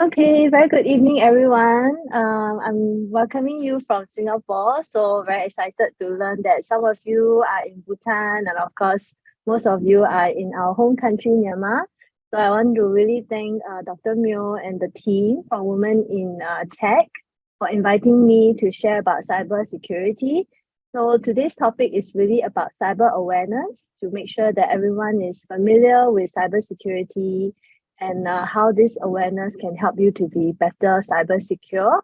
Okay, very good evening, everyone. I'm welcoming you from Singapore. So very excited to learn that some of you are in Bhutan, and of course, most of you are in our home country, Myanmar. So I want to really thank Dr. Myo and the team from Women in Tech for inviting me to share about cybersecurity. So today's topic is really about cyber awareness to make sure that everyone is familiar with cybersecurity and how this awareness can help you to be better cyber secure.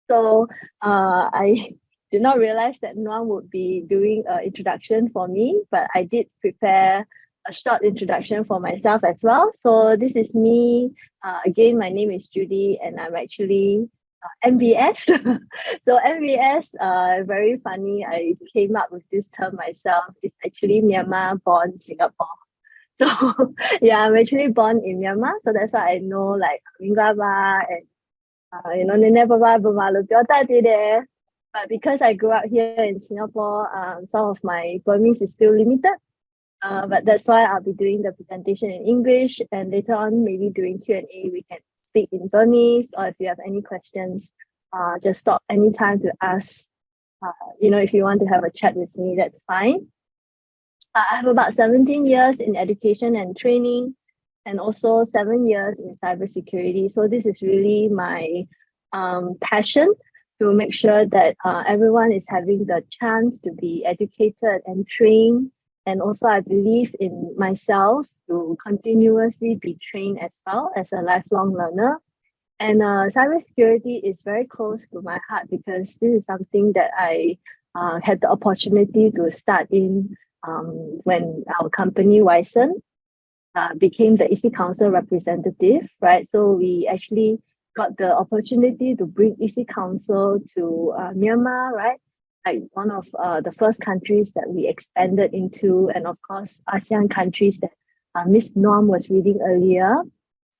So I did not realize that Noam would be doing an introduction for me, but I did prepare a short introduction for myself as well. So this is me. Again, my name is Judy, and I'm actually MBS. So MBS, very funny. I came up with this term myself. It's actually Myanmar born Singapore. So yeah, I'm actually born in Myanmar, so that's why I know like Mingaba and Nene Baba Bumalu Pyota there. But because I grew up here in Singapore, some of my Burmese is still limited. But that's why I'll be doing the presentation in English, and later on maybe during Q&A we can speak in Burmese, or if you have any questions, just stop anytime to ask. If you want to have a chat with me, that's fine. I have about 17 years in education and training, and also 7 years in cybersecurity. So this is really my passion to make sure that everyone is having the chance to be educated and trained. And also I believe in myself to continuously be trained as well as a lifelong learner. And cybersecurity is very close to my heart because this is something that I had the opportunity to start in when our company WiT became the EC Council representative, right? So we actually got the opportunity to bring EC Council to Myanmar, right? Like one of the first countries that we expanded into, and of course, ASEAN countries that Miss Noam was reading earlier,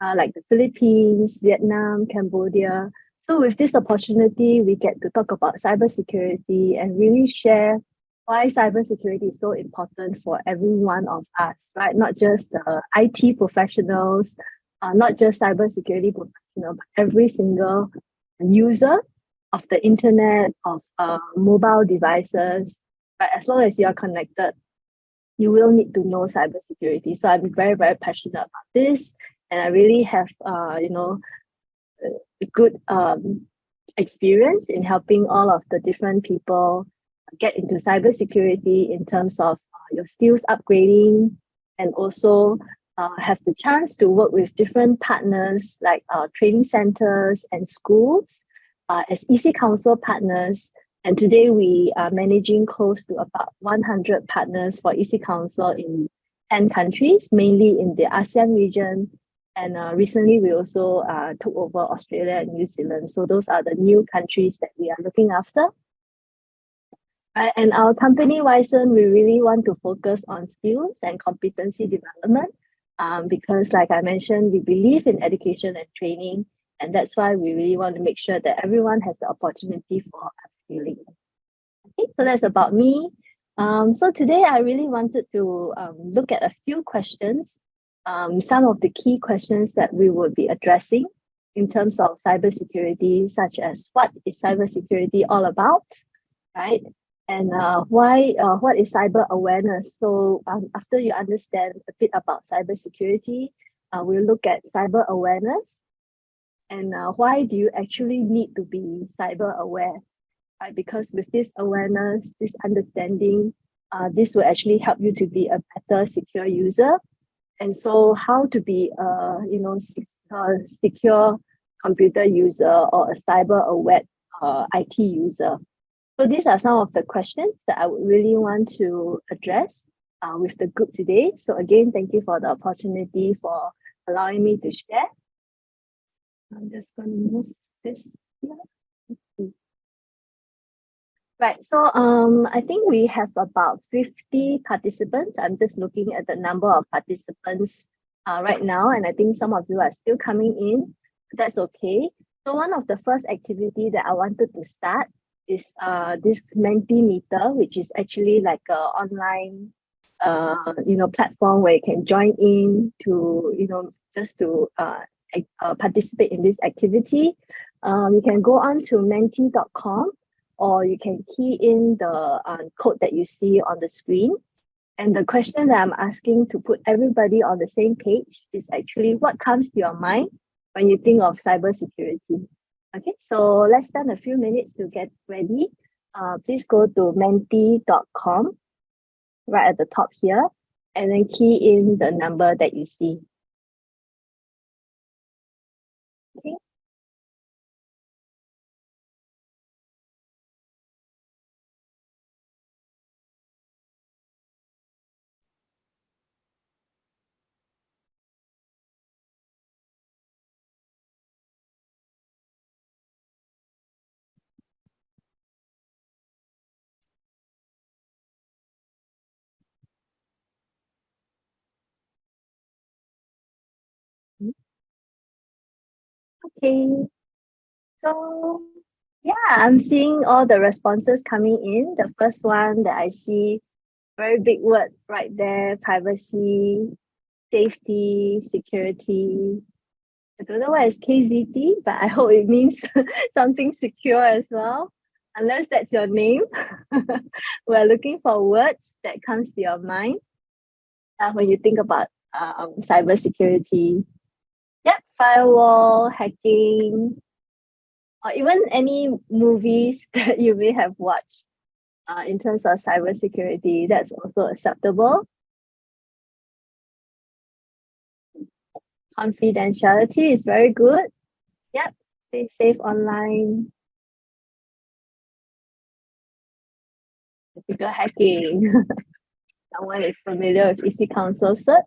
like the Philippines, Vietnam, Cambodia. So with this opportunity, we get to talk about cybersecurity and really share why cybersecurity is so important for every one of us, right? Not just the IT professionals, not just cybersecurity professionals, but every single user of the internet, of mobile devices. But as long as you are connected, you will need to know cybersecurity. So I'm very, very passionate about this, and I really have, a good experience in helping all of the different people get into cybersecurity in terms of your skills upgrading, and also have the chance to work with different partners like training centers and schools as EC Council partners. And today we are managing close to about 100 partners for EC Council in 10 countries, mainly in the ASEAN region. And recently we also took over Australia and New Zealand. So those are the new countries that we are looking after. And our company, WiT, we really want to focus on skills and competency development because, like I mentioned, we believe in education and training, and that's why we really want to make sure that everyone has the opportunity for upskilling. Okay, so that's about me. So today I really wanted to look at a few questions, some of the key questions that we will be addressing in terms of cybersecurity, such as what is cybersecurity all about, right? And what is cyber awareness? So after you understand a bit about cybersecurity, we'll look at cyber awareness and why do you actually need to be cyber aware, right? Because with this awareness, this understanding, this will actually help you to be a better secure user. And so how to be a secure computer user or a cyber aware IT user. So these are some of the questions that I would really want to address with the group today. So again, thank you for the opportunity for allowing me to share. I'm just going to move this here. Right, so I think we have about 50 participants. I'm just looking at the number of participants right now, and I think some of you are still coming in. That's okay. So one of the first activity that I wanted to start is this Mentimeter, which is actually like a online platform where you can join in to just to participate in this activity, you can go on to menti.com, or you can key in the code that you see on the screen. And the question that I'm asking to put everybody on the same page is actually what comes to your mind when you think of cybersecurity. Okay, so let's spend a few minutes to get ready. Please go to menti.com right at the top here, and then key in the number that you see. Okay. Okay, so yeah, I'm seeing all the responses coming in. The first one that I see, very big word right there: privacy, safety, security. I don't know what is KZT, but I hope it means something secure as well. Unless that's your name. We're looking for words that comes to your mind when you think about cybersecurity. Yep, firewall, hacking, or even any movies that you may have watched in terms of cybersecurity. That's also acceptable. Confidentiality is very good. Yep, stay safe online. Ethical hacking. Someone is familiar with EC Council cert.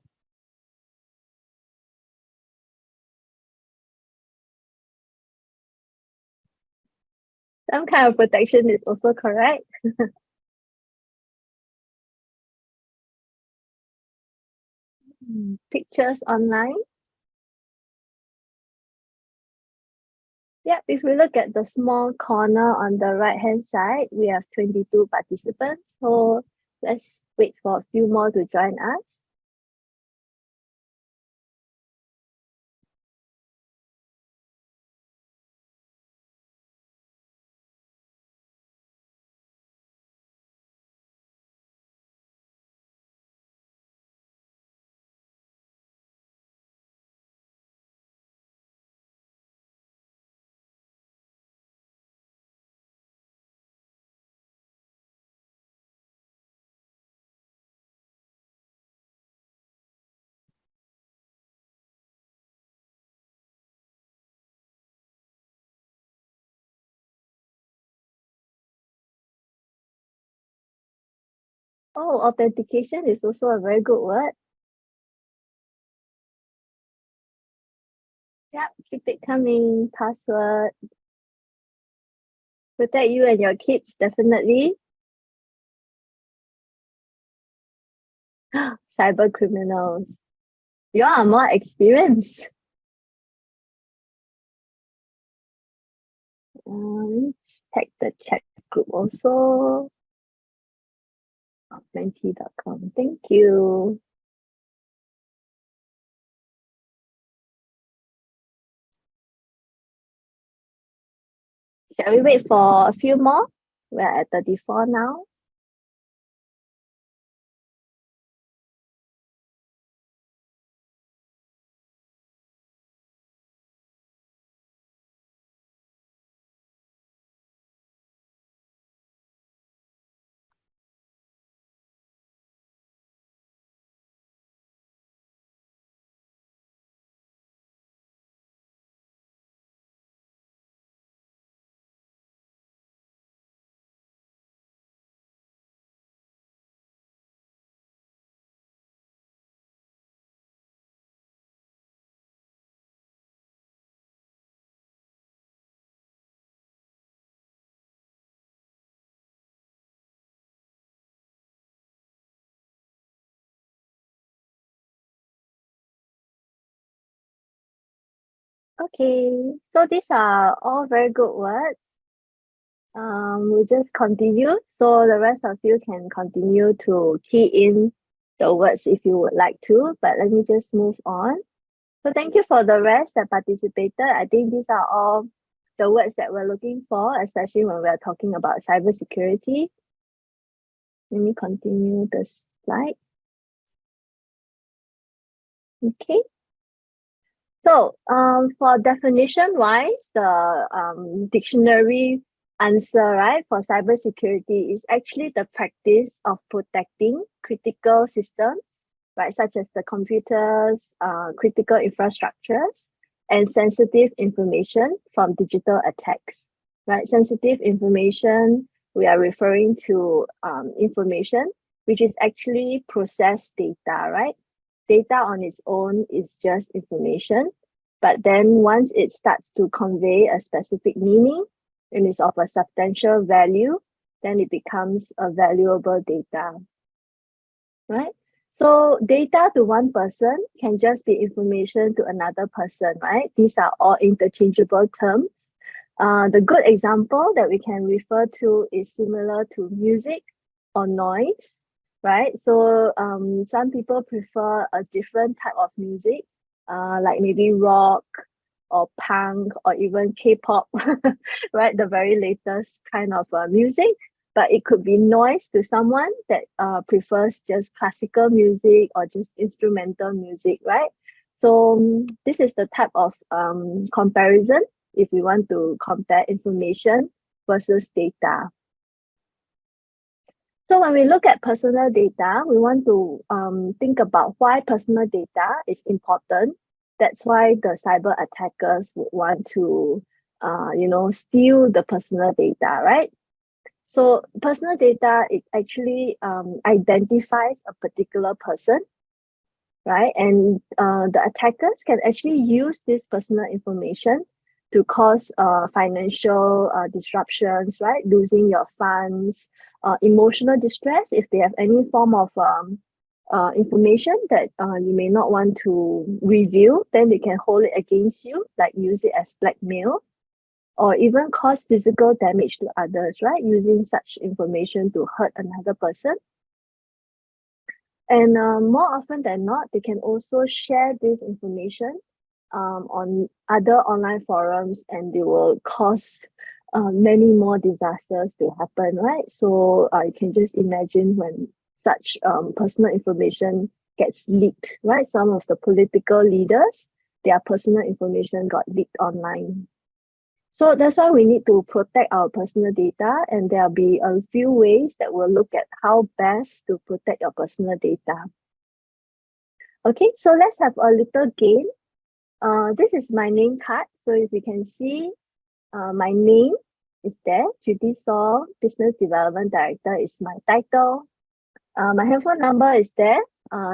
Some kind of protection is also correct. Pictures online. Yep, if we look at the small corner on the right hand side, we have 22 participants. So let's wait for a few more to join us. Oh, authentication is also a very good word. Yep, keep it coming. Password. Protect you and your kids, definitely. Cyber criminals. You are more experienced. Check the chat group also. Menti.com. Thank you. Shall we wait for a few more? We're at 34 now. Okay, so these are all very good words. We'll just continue. So the rest of you can continue to key in the words if you would like to, but let me just move on. So thank you for the rest that participated. I think these are all the words that we're looking for, especially when we're talking about cybersecurity. Let me continue the slide. Okay. So for definition wise, the dictionary answer, right, for cybersecurity is actually the practice of protecting critical systems, right, such as the computers, critical infrastructures, and sensitive information from digital attacks, right? Sensitive information, we are referring to information which is actually processed data, right? Data on its own is just information, but then once it starts to convey a specific meaning and is of a substantial value, then it becomes a valuable data, right? So data to one person can just be information to another person, right? These are all interchangeable terms. The good example that we can refer to is similar to music or noise, right? So some people prefer a different type of music, like maybe rock or punk or even K-pop, right? The very latest kind of music. But it could be noise to someone that prefers just classical music or just instrumental music, right? So this is the type of comparison if we want to compare information versus data. So when we look at personal data, we want to think about why personal data is important. That's why the cyber attackers would want to, steal the personal data, right? So personal data, it actually identifies a particular person, right? And the attackers can actually use this personal information to cause financial disruptions, right? Losing your funds, emotional distress if they have any form of information that you may not want to reveal, then they can hold it against you, like use it as blackmail, or even cause physical damage to others, right? Using such information to hurt another person. And more often than not, they can also share this information on other online forums, and they will cause many more disasters to happen, right? So you can just imagine when such personal information gets leaked, right? Some of the political leaders, their personal information got leaked online. So that's why we need to protect our personal data, and there'll be a few ways that we'll look at how best to protect your personal data. Okay, so let's have a little game. This is my name card. So if you can see, my name is there. Judy Saw, Business Development Director is my title. My handphone number is there,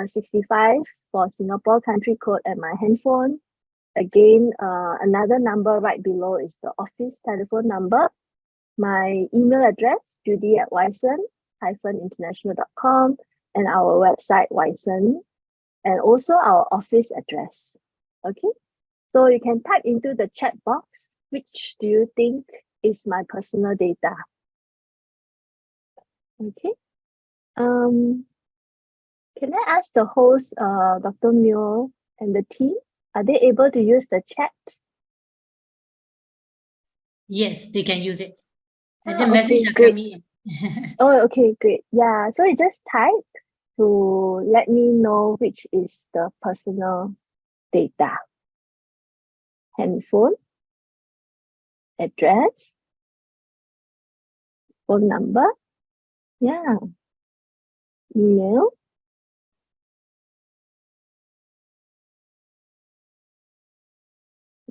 65 for Singapore country code and my handphone. Again, another number right below is the office telephone number. My email address, judy@wyson-international.com, and our website, Wyson, and also our office address. Okay, so you can type into the chat box, which do you think is my personal data? Okay. Can I ask the host, Dr. Myo and the team, are they able to use the chat? Yes, they can use it. And the Okay, message are great. coming in. Oh, okay, great. Yeah, so you just type to let me know which is the personal data. Handphone, address, phone number, yeah, email.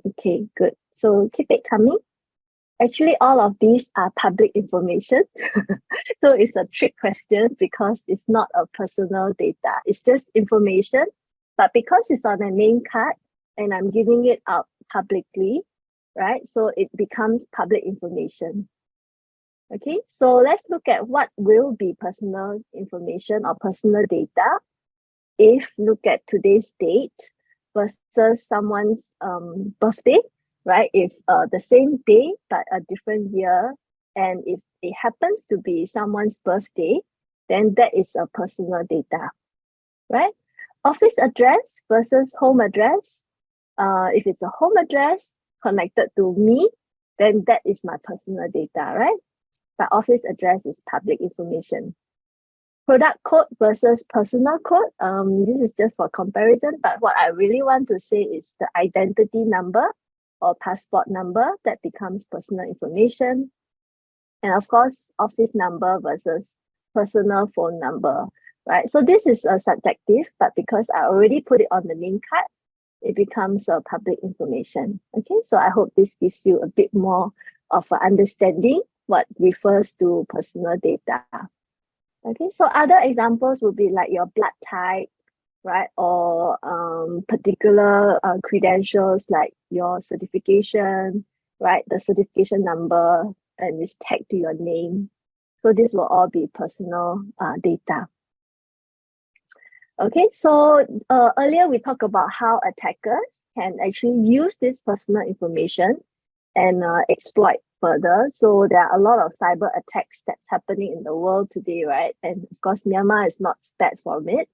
Okay, good. So keep it coming. Actually, all of these are public information. So it's a trick question because it's not a personal data. It's just information. But because it's on a name card and I'm giving it out publicly, right? So it becomes public information. Okay, so let's look at what will be personal information or personal data if look at today's date versus someone's birthday, right? If the same day but a different year, and if it happens to be someone's birthday, then that is a personal data, right? Office address versus home address. If it's a home address connected to me, then that is my personal data, right? But office address is public information. Product code versus personal code. This is just for comparison, but what I really want to say is the identity number or passport number that becomes personal information. And of course, office number versus personal phone number, right? So this is a subjective, but because I already put it on the name card, it becomes a public information. Okay, so I hope this gives you a bit more of an understanding what refers to personal data. Okay, so other examples would be like your blood type, right? Or particular credentials like your certification, right? The certification number and it's tagged to your name. So this will all be personal data. Okay, so earlier we talked about how attackers can actually use this personal information and exploit further. So there are a lot of cyber attacks that's happening in the world today, right? And of course, Myanmar is not spared from it.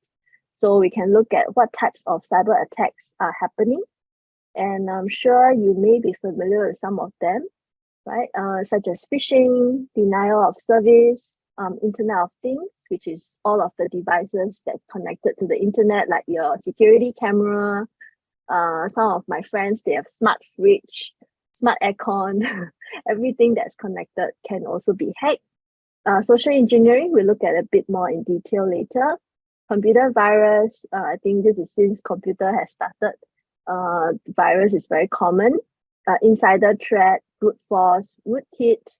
So we can look at what types of cyber attacks are happening. And I'm sure you may be familiar with some of them, right? Such as phishing, denial of service, Internet of Things, which is all of the devices that's connected to the internet, like your security camera. Some of my friends, they have smart fridge, smart aircon, everything that's connected can also be hacked. Social engineering, we'll look at a bit more in detail later. Computer virus, I think this is since computer has started. Virus is very common. Insider threat, brute force, rootkit,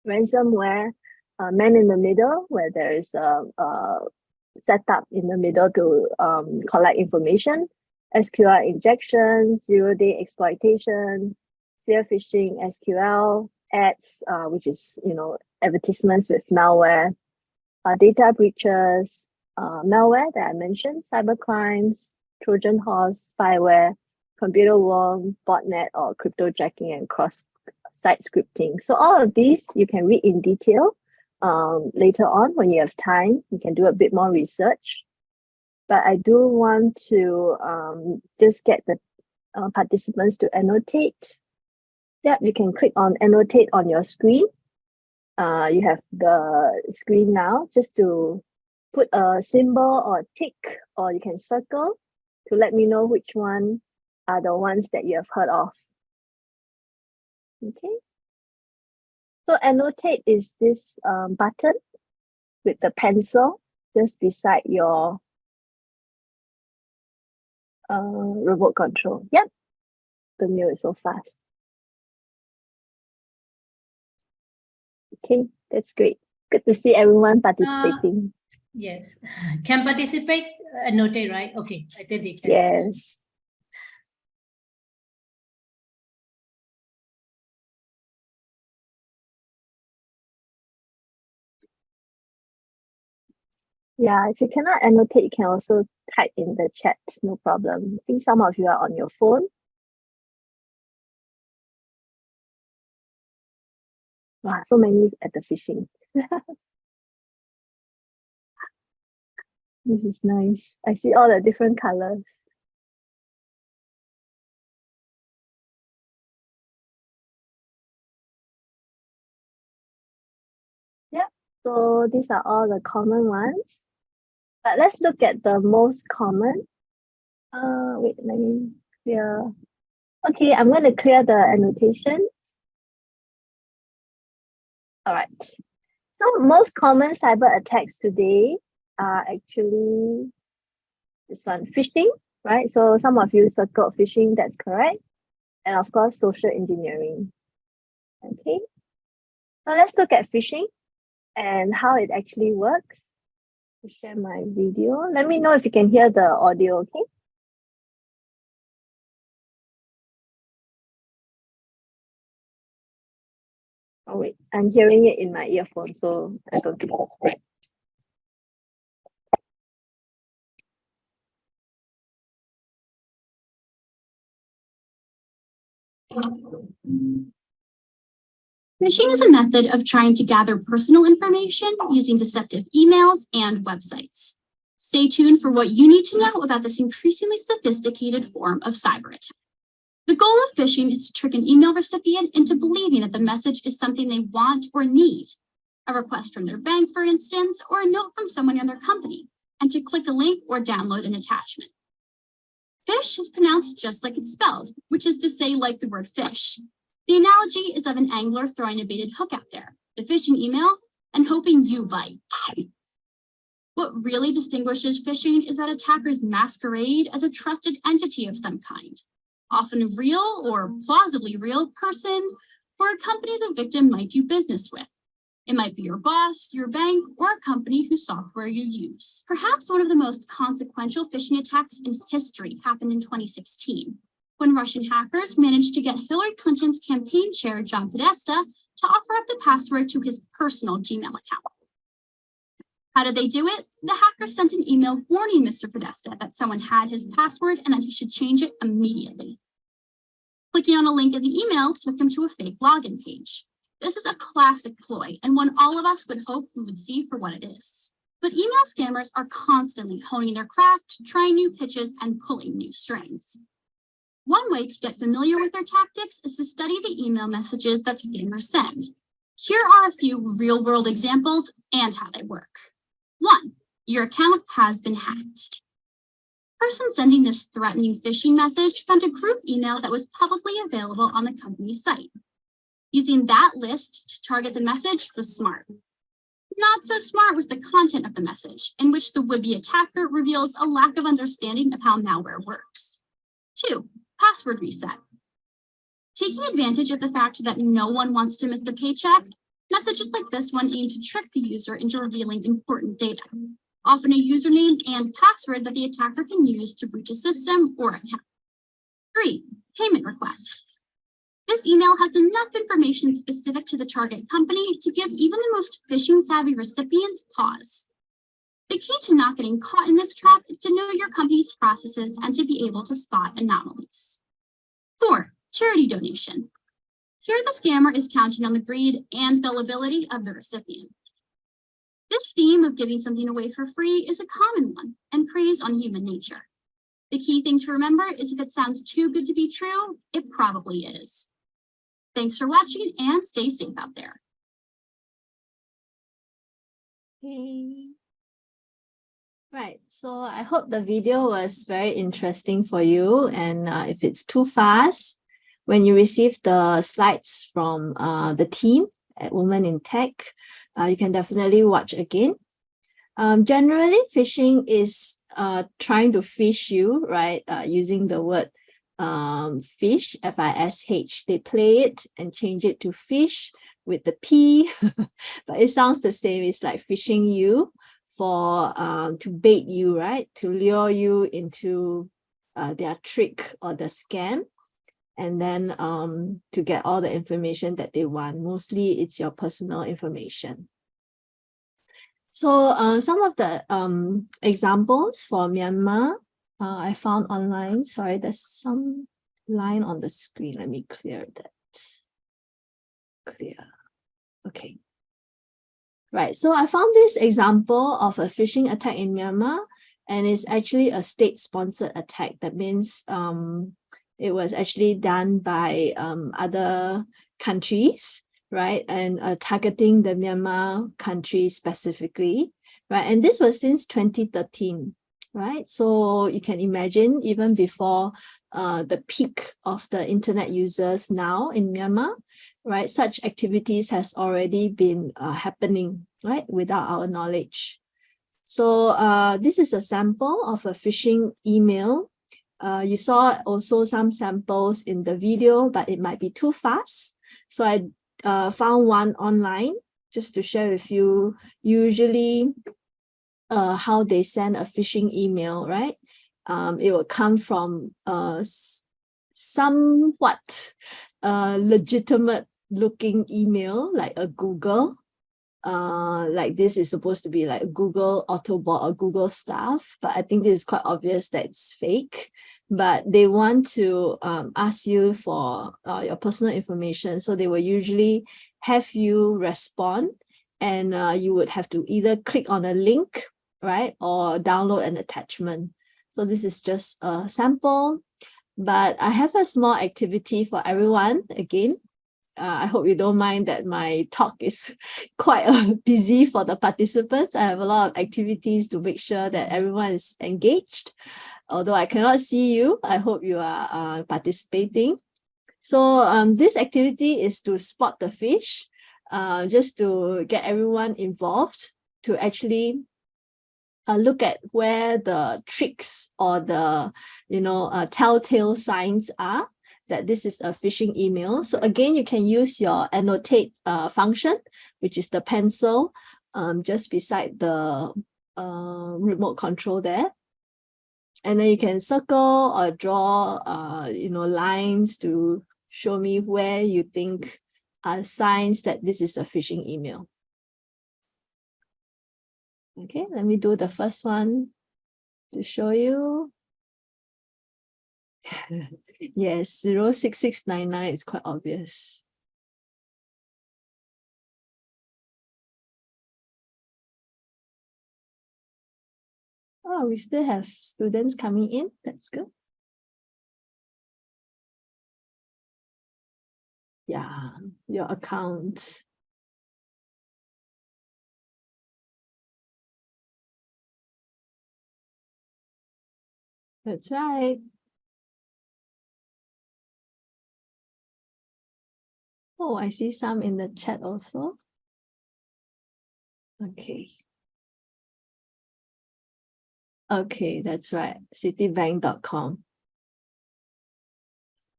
ransomware, man in the middle, where there is a setup in the middle to collect information, SQL injection, zero-day exploitation, spear phishing, SQL, ads, which is, advertisements with malware, data breaches, malware that I mentioned, cyber crimes, Trojan horse, spyware, computer worm, botnet, or cryptojacking and cross-site scripting. So all of these you can read in detail later on when you have time. You can do a bit more research. But I do want to just get the participants to annotate. Yeah, you can click on annotate on your screen. You have the screen now, just to put a symbol or a tick, or you can circle to let me know which one are the ones that you have heard of. Okay. So annotate is this button with the pencil just beside your remote control. Yep. The mail is so fast. Okay, that's great. Good to see everyone participating. Yes, can participate, annotate, right? Okay, I think they can. Yes. Yeah, if you cannot annotate, you can also type in the chat, no problem. I think some of you are on your phone. Wow, so many at the fishing. This is nice. I see all the different colors. Yeah, so these are all the common ones. But let's look at the most common. Wait, let me clear. Okay, I'm going to clear the annotations. All right. So most common cyber attacks today are actually this one, phishing, right? So some of you circled phishing, that's correct. And of course, social engineering. Okay. So let's look at phishing and how it actually works. I'll share my video. Let me know if you can hear the audio, okay? Oh wait, I'm hearing it in my earphone, so I don't think it's right. Phishing is a method of trying to gather personal information using deceptive emails and websites. Stay tuned for what you need to know about this increasingly sophisticated form of cyber attack. The goal of phishing is to trick an email recipient into believing that the message is something they want or need, a request from their bank, for instance, or a note from someone in their company, and to click a link or download an attachment. Fish is pronounced just like it's spelled, which is to say like the word fish. The analogy is of an angler throwing a baited hook out there, the phishing email, and hoping you bite. What really distinguishes phishing is that attackers masquerade as a trusted entity of some kind, often a real or plausibly real person or a company the victim might do business with. It might be your boss, your bank, or a company whose software you use. Perhaps one of the most consequential phishing attacks in history happened in 2016, when Russian hackers managed to get Hillary Clinton's campaign chair, John Podesta, to offer up the password to his personal Gmail account. How did they do it? The hackers sent an email warning Mr. Podesta that someone had his password and that he should change it immediately. Clicking on a link in the email took him to a fake login page. This is a classic ploy and one all of us would hope we would see for what it is. But email scammers are constantly honing their craft, trying new pitches, and pulling new strings. One way to get familiar with their tactics is to study the email messages that scammers send. Here are a few real-world examples and how they work. 1. Your account has been hacked. Person sending this threatening phishing message found a group email that was publicly available on the company's site. Using that list to target the message was smart. Not so smart was the content of the message, in which the would-be attacker reveals a lack of understanding of how malware works. 2. Password reset. Taking advantage of the fact that no one wants to miss a paycheck, messages like this one aim to trick the user into revealing important data, often a username and password that the attacker can use to breach a system or account. 3. Payment request. This email has enough information specific to the target company to give even the most phishing-savvy recipients pause. The key to not getting caught in this trap is to know your company's processes and to be able to spot anomalies. 4. Charity donation. Here the scammer is counting on the greed and gullibility of the recipient. This theme of giving something away for free is a common one and preys on human nature. The key thing to remember is if it sounds too good to be true, it probably is. Thanks for watching and stay safe out there. Okay. Right, so I hope the video was very interesting for you, and if it's too fast, when you receive the slides from the team at Women in Tech, you can definitely watch again. Generally, phishing is trying to fish you, right? Using the word fish, F-I-S-H. They play it and change it to fish with the P, but it sounds the same. It's like fishing you for to bait you, right? To lure you into their trick or the scam, and then to get all the information that they want. Mostly it's your personal information. So some of the examples for Myanmar I found online. Sorry, there's some line on the screen. Let me clear that. Clear. Okay. Right, so I found this example of a phishing attack in Myanmar, and it's actually a state-sponsored attack. That means it was actually done by other countries, right, and targeting the Myanmar country specifically, right, and this was since 2013, right, so you can imagine even before the peak of the internet users now in Myanmar, right, such activities has already been happening, right, without our knowledge. So this is a sample of a phishing email. You saw also some samples in the video, but it might be too fast. So I found one online just to share with you. Usually how they send a phishing email, right? It will come from somewhat legitimate looking email, like a Google. Like this is supposed to be like Google Autobot or Google stuff, but I think this is quite obvious that it's fake. But they want to ask you for your personal information, so they will usually have you respond, and you would have to either click on a link right? Or download an attachment. So this is just a sample, but I have a small activity for everyone again. I hope you don't mind that my talk is quite busy for the participants. I have a lot of activities to make sure that everyone is engaged. Although I cannot see you, I hope you are participating. So this activity is to spot the fish, just to get everyone involved to actually look at where the tricks or the telltale signs are that this is a phishing email. So again, you can use your annotate function, which is the pencil just beside the remote control there. And then you can circle or draw lines to show me where you think are signs that this is a phishing email. Okay, let me do the first one to show you. Yes, 06699 is quite obvious. Oh, we still have students coming in. That's good. Yeah, your account. That's right. Oh, I see some in the chat also. Okay. Okay, that's right. Citibank.com.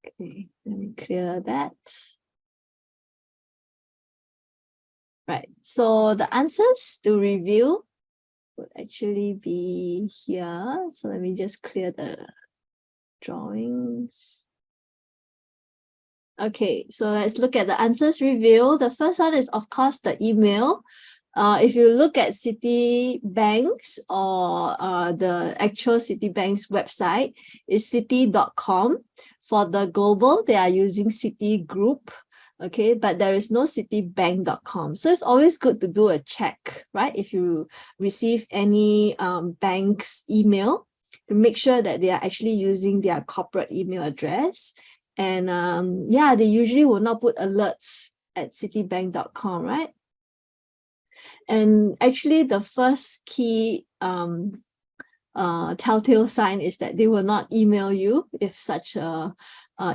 Okay, let me clear that. Right, so the answers to review would actually be here. So let me just clear the drawings. Okay, so let's look at the answers review. The first one is, of course, the email. If you look at Citibank's or the actual Citibank's website, is citi.com. For the global, they are using Citigroup. Okay, but there is no citibank.com. So it's always good to do a check, right? If you receive any bank's email, to make sure that they are actually using their corporate email address. And yeah, they usually will not put alerts at citibank.com, right? And actually the first key telltale sign is that they will not email you if such a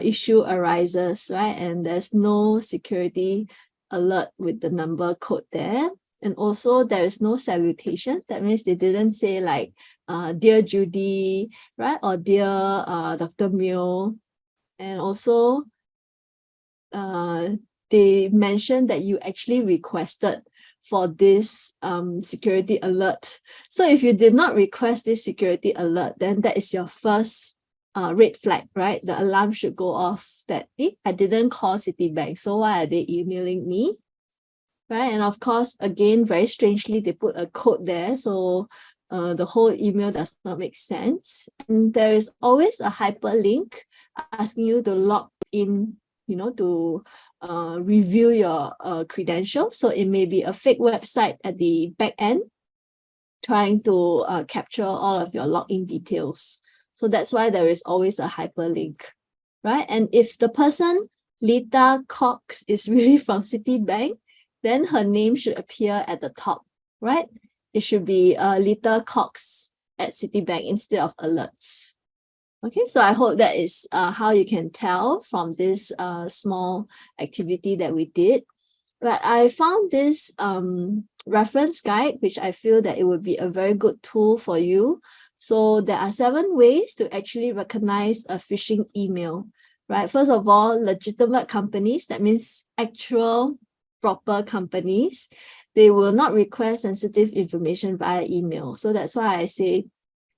issue arises, right? And there's no security alert with the number code there. And also there is no salutation. That means they didn't say like, dear Judy, right? Or dear Dr. Mio. And also they mentioned that you actually requested for this security alert. So if you did not request this security alert, then that is your first red flag, right? The alarm should go off that I didn't call Citibank, so why are they emailing me? Right? And of course, again, very strangely, they put a code there, so the whole email does not make sense. And there is always a hyperlink asking you to log in, to review your credentials. So it may be a fake website at the back end trying to capture all of your login details. So that's why there is always a hyperlink, right? And if the person, Lita Cox, is really from Citibank, then her name should appear at the top, right? It should be Lita Cox at Citibank instead of alerts. Okay, so I hope that is how you can tell from this small activity that we did. But I found this reference guide, which I feel that it would be a very good tool for you. So there are 7 ways to actually recognize a phishing email, right? First of all, legitimate companies, that means actual proper companies, they will not request sensitive information via email. So that's why I say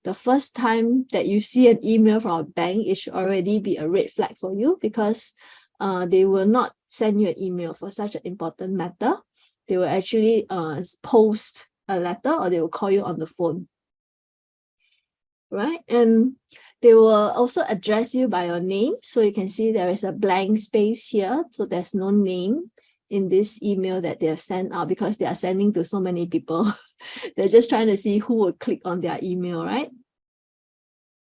the first time that you see an email from a bank, it should already be a red flag for you, because they will not send you an email for such an important matter. They will actually post a letter, or they will call you on the phone, right? And they will also address you by your name. So you can see there is a blank space here, so there's no name. in this email that they have sent out because they are sending to so many people. They're just trying to see who will click on their email, right?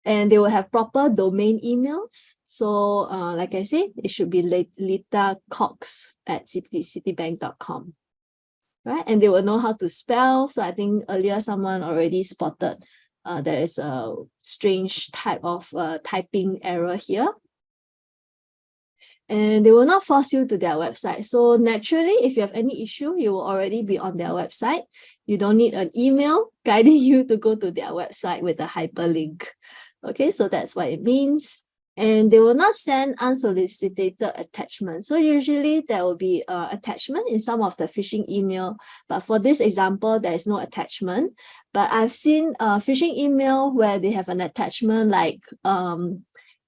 And they will have proper domain emails. So like I said, it should be litacox@citibank.com. Right? And they will know how to spell. So I think earlier someone already spotted there is a strange type of typing error here. And they will not force you to their website. So naturally, if you have any issue, you will already be on their website. You don't need an email guiding you to go to their website with a hyperlink. Okay, so that's what it means. And they will not send unsolicited attachments. So usually there will be an attachment in some of the phishing email, but for this example, there is no attachment. But I've seen a phishing email where they have an attachment like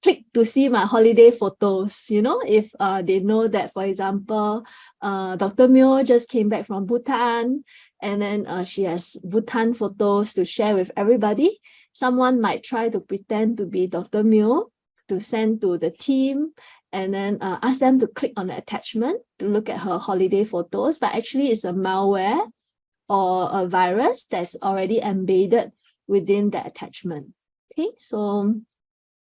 click to see my holiday photos. You know, if they know that, for example, Dr. Myo just came back from Bhutan, and then she has Bhutan photos to share with everybody. Someone might try to pretend to be Dr. Myo to send to the team, and then ask them to click on the attachment to look at her holiday photos, but actually it's a malware or a virus that's already embedded within the attachment. Okay, so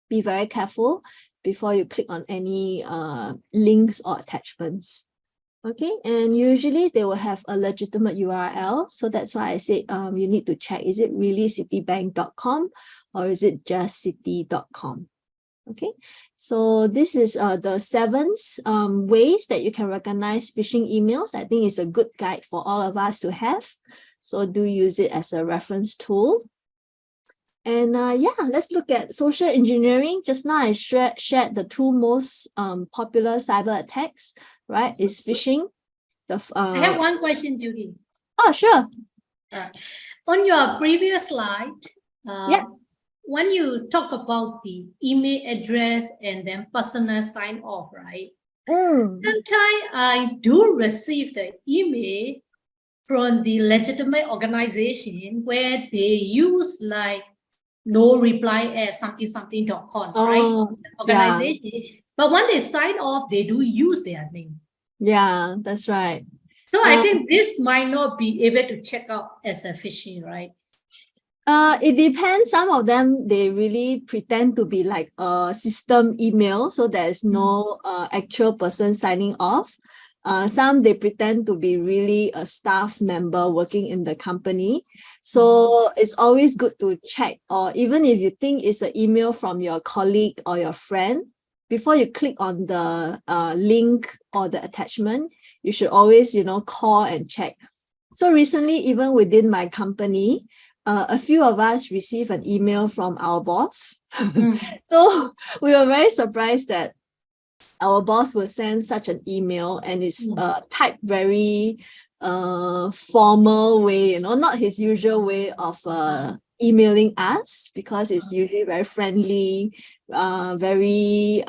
be very careful before you click on any links or attachments. Okay, and usually they will have a legitimate URL. So that's why I said you need to check, is it really citibank.com or is it just citi.com? Okay, so this is the 7 ways that you can recognize phishing emails. I think it's a good guide for all of us to have. So do use it as a reference tool. And yeah, let's look at social engineering. Just now I shared the 2 most popular cyber attacks, right? It's phishing. I have one question, Judy. Oh, sure. On your previous slide, Yeah. when you talk about the email address and then personal sign off, right? Sometimes I do receive the email from the legitimate organization where they use like no reply at something.com, right? Organization. Yeah. But when they sign off, they do use their name. Yeah, that's right. So I think this might not be able to check out as a phishing, right? It depends. Some of them, they really pretend to be like a system email, so there's no actual person signing off. Some they pretend to be really a staff member working in the company. So it's always good to check, or even if you think it's an email from your colleague or your friend, before you click on the link or the attachment, you should always, call and check. So recently, even within my company, a few of us received an email from our boss. So we were very surprised that our boss will send such an email, and it's typed very formal way, not his usual way of emailing us, because it's usually very friendly, very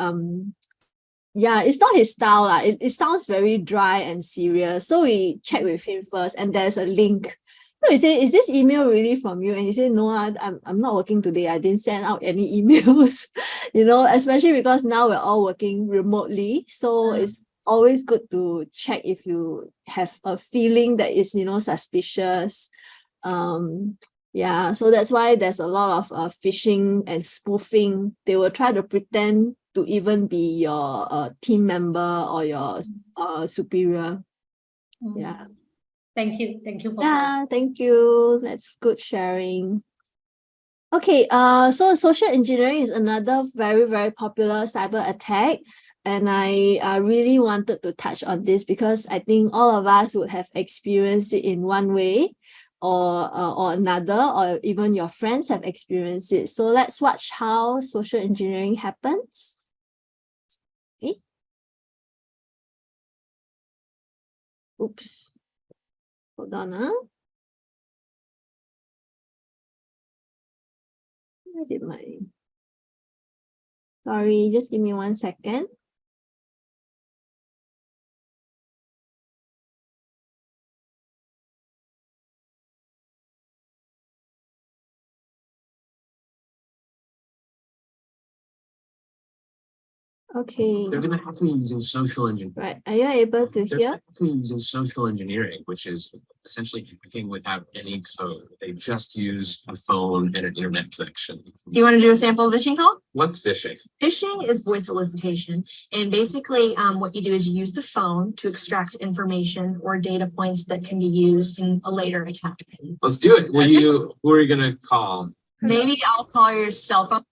yeah, it's not his style. It sounds very dry and serious. So we checked with him first, and there's a link. So we say, is this email really from you? And he said, no, I'm not working today. I didn't send out any emails, especially because now we're all working remotely. So it's always good to check if you have a feeling that is, suspicious. Yeah, so that's why there's a lot of phishing and spoofing. They will try to pretend to even be your team member or your superior. Yeah. Thank you. Thank you. Yeah, thank you. That's good sharing. Okay, so social engineering is another very, very popular cyber attack. And I really wanted to touch on this because I think all of us would have experienced it in one way or another, or even your friends have experienced it. So let's watch how social engineering happens. Okay. Oops. Hold on. Where did my... Sorry, just give me 1 second. Okay. They're going to have to be using social engineering. Right. Are you able to They're hear? going to have to be using social engineering, which is essentially hacking without any code. They just use a phone and an internet connection. You want to do a sample of phishing call? What's phishing? Phishing is voice solicitation. And basically what you do is you use the phone to extract information or data points that can be used in a later attack. Let's do it. Who are you going to call? Maybe I'll call your cell phone.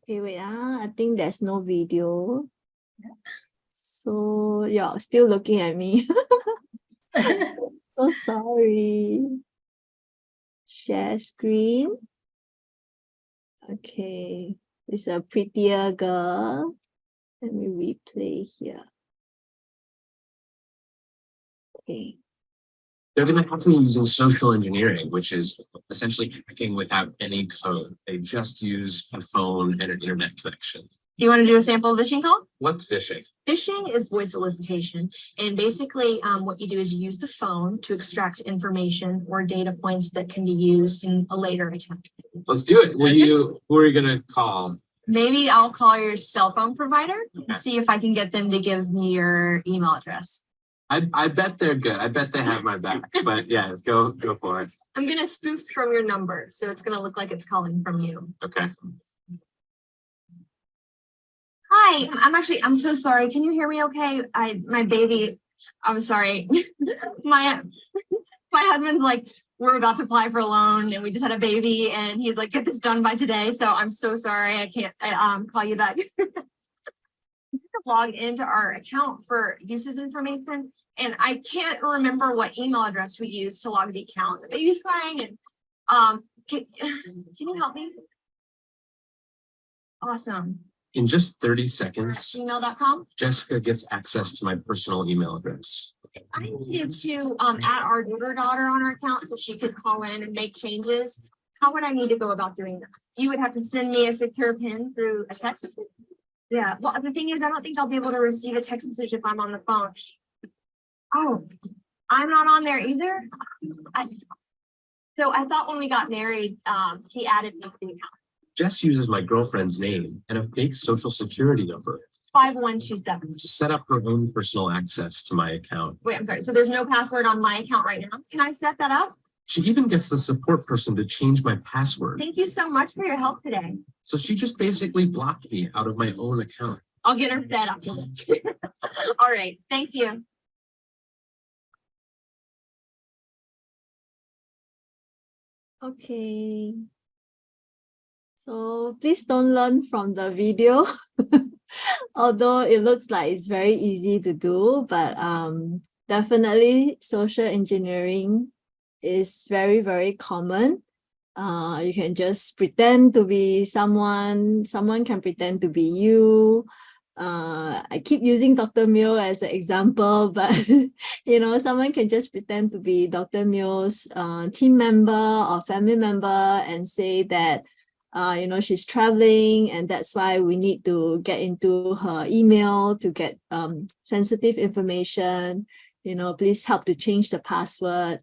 Okay, wait. I think there's no video. So you're still looking at me. So sorry. Share screen. Okay. It's a prettier girl. Let me replay here. Okay. They're going to have to be using social engineering, which is essentially hacking without any code. They just use a phone and an internet connection. You want to do a sample of phishing call? What's phishing? Phishing is voice solicitation. And basically what you do is you use the phone to extract information or data points that can be used in a later attack. Let's do it. Who are you going to call? Maybe I'll call your cell phone provider and see if I can get them to give me your email address. I bet they're good. I bet they have my back. But yeah, go for it. I'm going to spoof from your number, so it's going to look like it's calling from you. Okay. Hi, I'm so sorry. Can you hear me okay? My baby, I'm sorry. my husband's like, we're about to apply for a loan and we just had a baby and he's like, get this done by today. So I'm so sorry. I can't call you back. Log into our account for uses information and I can't remember what email address we used to log the account. The baby's crying and can you help me? Awesome. In just 30 seconds, Gmail.com. Jessica gets access to my personal email address. I needed to add our daughter on our account so she could call in and make changes. How would I need to go about doing that? You would have to send me a secure PIN through a text message. Yeah, well, the thing is, I don't think I'll be able to receive a text message if I'm on the phone. Oh, I'm not on there either. So I thought when we got married, he added me to the account. Jess uses my girlfriend's name and a fake social security number 5127. to set up her own personal access to my account. Wait, I'm sorry. So there's no password on my account right now. Can I set that up? She even gets the support person to change my password. Thank you so much for your help today. So she just basically blocked me out of my own account. I'll get her fed after this. All right. Thank you. Okay. So please don't learn from the video, although it looks like it's very easy to do, but definitely social engineering is very, very common. You can just pretend to be someone can pretend to be you. I keep using Dr. Mio as an example, but someone can just pretend to be Dr. Mio's team member or family member and say that she's traveling and that's why we need to get into her email to get sensitive information. Please help to change the password.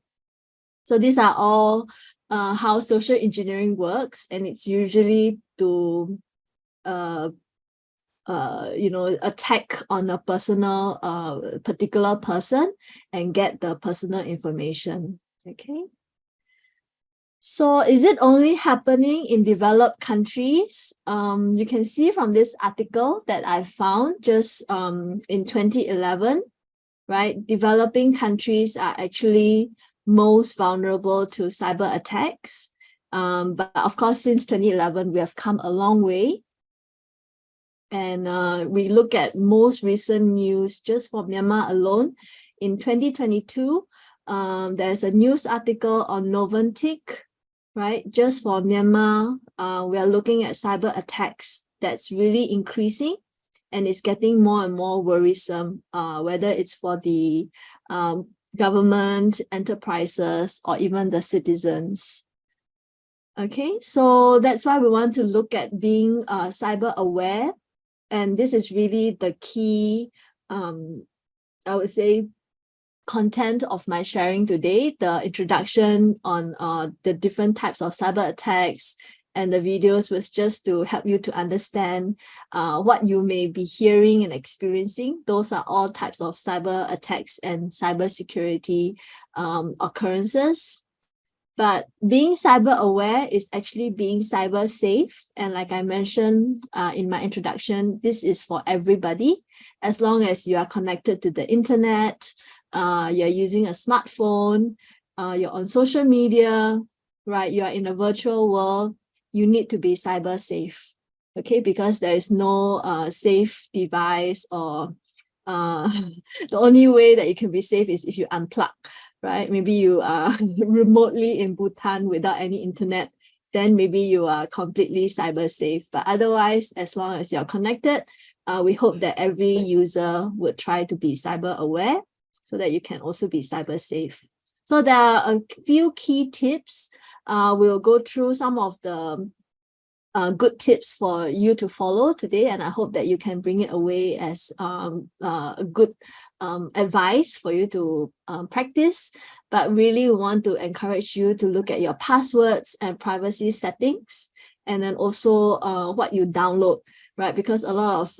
So these are all how social engineering works, and it's usually to attack on a particular person and get the personal information. Okay. So is it only happening in developed countries? You can see from this article that I found just in 2011, right? Developing countries are actually most vulnerable to cyber attacks. But of course, since 2011, we have come a long way. And we look at most recent news just for Myanmar alone. In 2022, there's a news article on Noventic, right? Just for Myanmar, we are looking at cyber attacks that's really increasing and it's getting more and more worrisome, whether it's for the government, enterprises, or even the citizens. Okay, so that's why we want to look at being cyber aware. And this is really the key, I would say, content of my sharing today, the introduction on the different types of cyber attacks and the videos was just to help you to understand what you may be hearing and experiencing. Those are all types of cyber attacks and cybersecurity occurrences. But being cyber aware is actually being cyber safe. And like I mentioned in my introduction, this is for everybody. As long as you are connected to the internet, you're using a smartphone, you're on social media, right? You are in a virtual world, you need to be cyber safe, okay? Because there is no safe device, or the only way that you can be safe is if you unplug, right? Maybe you are remotely in Bhutan without any internet, then maybe you are completely cyber safe. But otherwise, as long as you're connected, we hope that every user would try to be cyber aware so that you can also be cyber safe. So there are a few key tips. We'll go through some of the good tips for you to follow today, and I hope that you can bring it away as a good advice for you to practice. But really want to encourage you to look at your passwords and privacy settings, and then also what you download, right? Because a lot of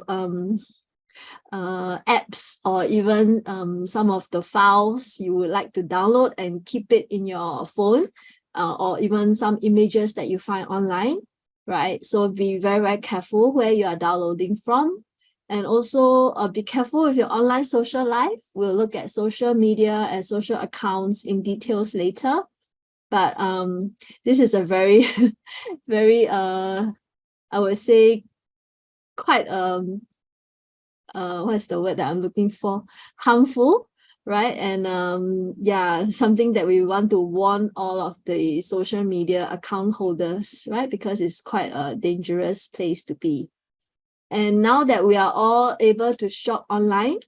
apps, or even some of the files you would like to download and keep it in your phone, or even some images that you find online, right? So be very, very careful where you are downloading from. And also be careful with your online social life. We'll look at social media and social accounts in details later. But this is a very, very, I would say, quite, what's the word that I'm looking for? Harmful, right? And yeah, something that we want to warn all of the social media account holders, right? Because it's quite a dangerous place to be. And now that we are all able to shop online,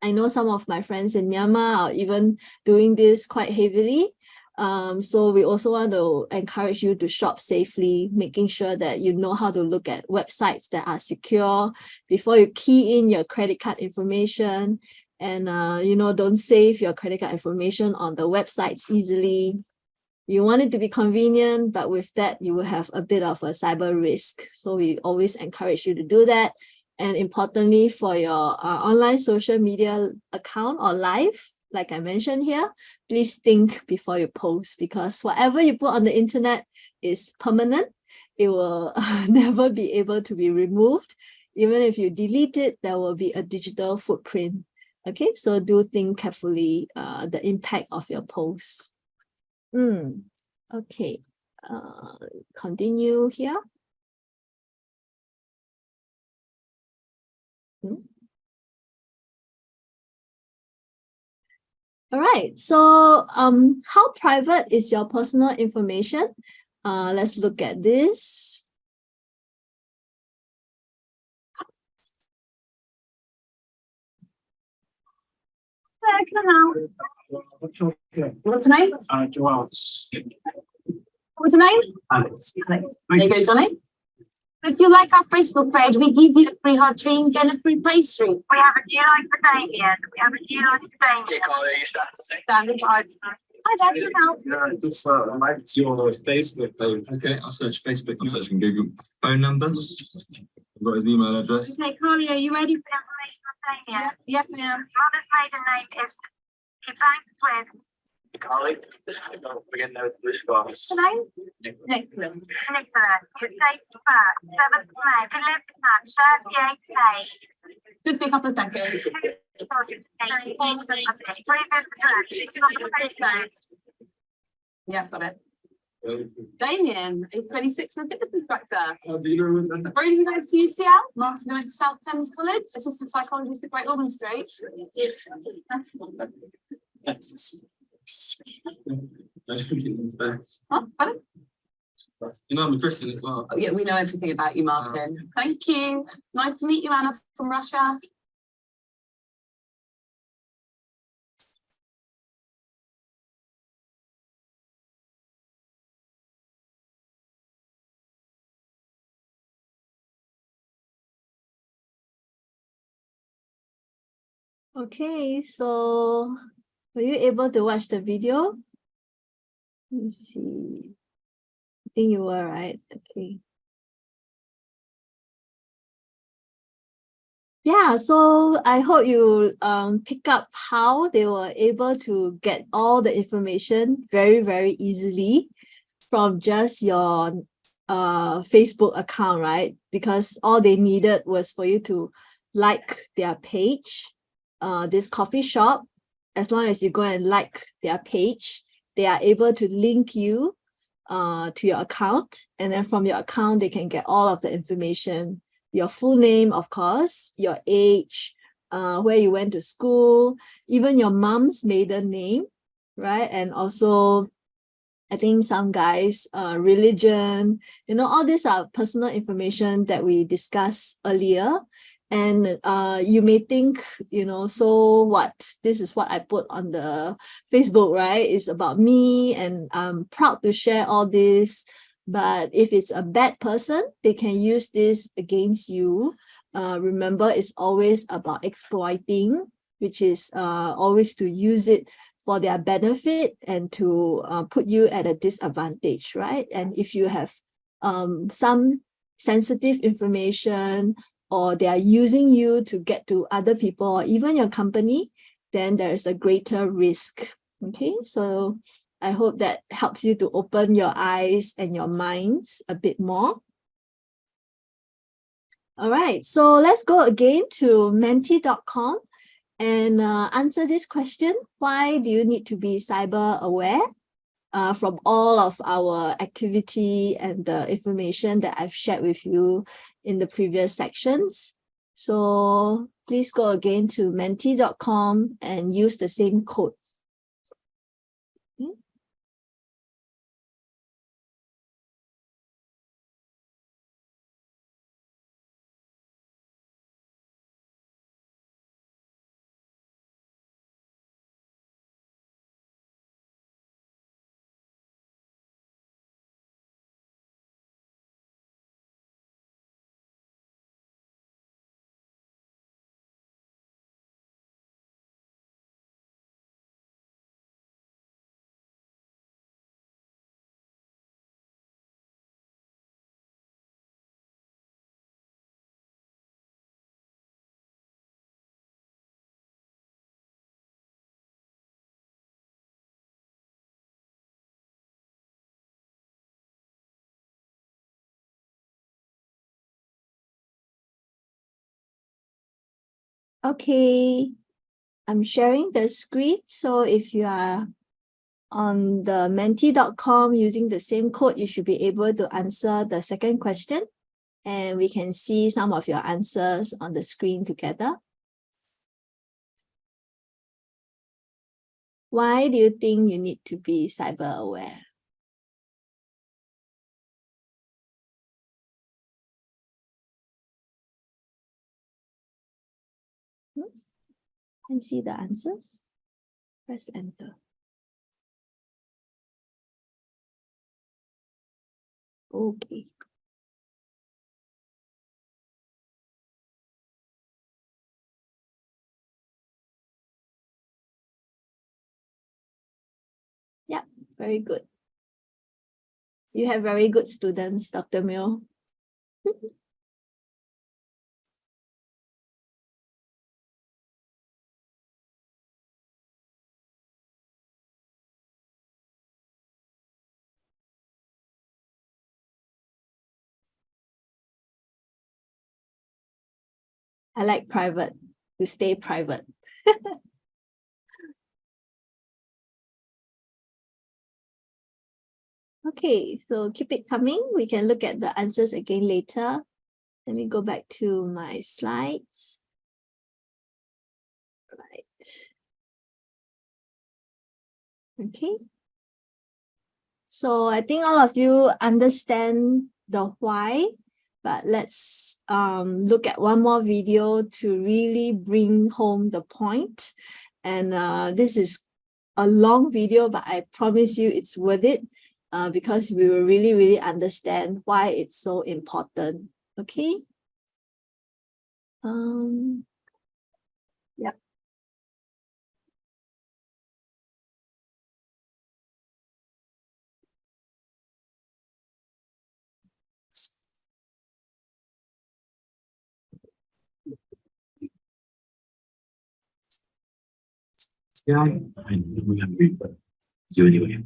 I know some of my friends in Myanmar are even doing this quite heavily. So we also want to encourage you to shop safely, making sure that you know how to look at websites that are secure before you key in your credit card information. And you know, don't save your credit card information on the websites easily. You want it to be convenient, but with that, you will have a bit of a cyber risk. So we always encourage you to do that. And importantly, for your online social media account or live, like I mentioned here, please think before you post, because whatever you put on the internet is permanent. It will never be able to be removed. Even if you delete it, there will be a digital footprint. Okay, so do think carefully the impact of your posts. Okay, continue here. All right, so how private is your personal information? Let's look at this. What's the name? Joel. What's the name? Alex. Alex. There you go, Johnny. If you like our Facebook page, we give you a free hot drink and a free play stream. We have a deal like the Damien. We have a deal like the Damien. Standard charge. Hi there, can I help? Yeah, just liked your Facebook page. Okay, I'll search Facebook. I'm searching Google. Phone numbers. I've got his email address. Okay, Carly, are you ready for the information on Damien? Yep, ma'am. Mother's maiden name is Yvonne Swin. Carly, don't forget those blue scarves. Her name? Nicholas. Nicholas. His date of birth, 7th May. He lives at 38A. Just be a couple of seconds. Yeah, got it. Damien is 26 and a fitness instructor. Brody goes to UCL. Martin went to South Thames College. Assistant psychologist at Great Ormond Street. Huh? Pardon? You know I'm a Christian as well. Oh, yeah, we know everything about you, Martin. Thank you. Nice to meet you, Anna from Russia. Okay, so were you able to watch the video? Let me see. think you were, right? Okay. Yeah, so I hope you pick up how they were able to get all the information very, very easily from just your Facebook account, right? Because all they needed was for you to like their page, this coffee shop. As long as you go and like their page, they are able to link you to your account, and then from your account they can get all of the information, your full name, of course, your age, where you went to school, even your mom's maiden name, right? And also I think some guys religion, all these are personal information that we discussed earlier. And you may think, so what? This is what I put on the Facebook, right? It's about me, and I'm proud to share all this. But if it's a bad person, they can use this against you. Remember, it's always about exploiting, which is always to use it for their benefit and to put you at a disadvantage, right? And if you have some sensitive information, or they are using you to get to other people or even your company, then there is a greater risk. Okay, so I hope that helps you to open your eyes and your minds a bit more. All right, so let's go again to menti.com and answer this question. Why do you need to be cyber aware? From all of our activity and the information that I've shared with you in the previous sections. So please go again to menti.com and use the same code. Okay, I'm sharing the screen. So if you are on the menti.com using the same code, you should be able to answer the second question. And we can see some of your answers on the screen together. Why do you think you need to be cyber aware? Can see the answers? Press enter. Okay. Yeah, very good. You have very good students, Dr. Mill. I like private, to stay private. Okay, so keep it coming. We can look at the answers again later. Let me go back to my slides. Right. Okay. So I think all of you understand the why, but let's look at one more video to really bring home the point. And this is a long video, but I promise you it's worth it because we will really, really understand why it's so important. Okay. Yeah. Yeah, I know we have to do anyway.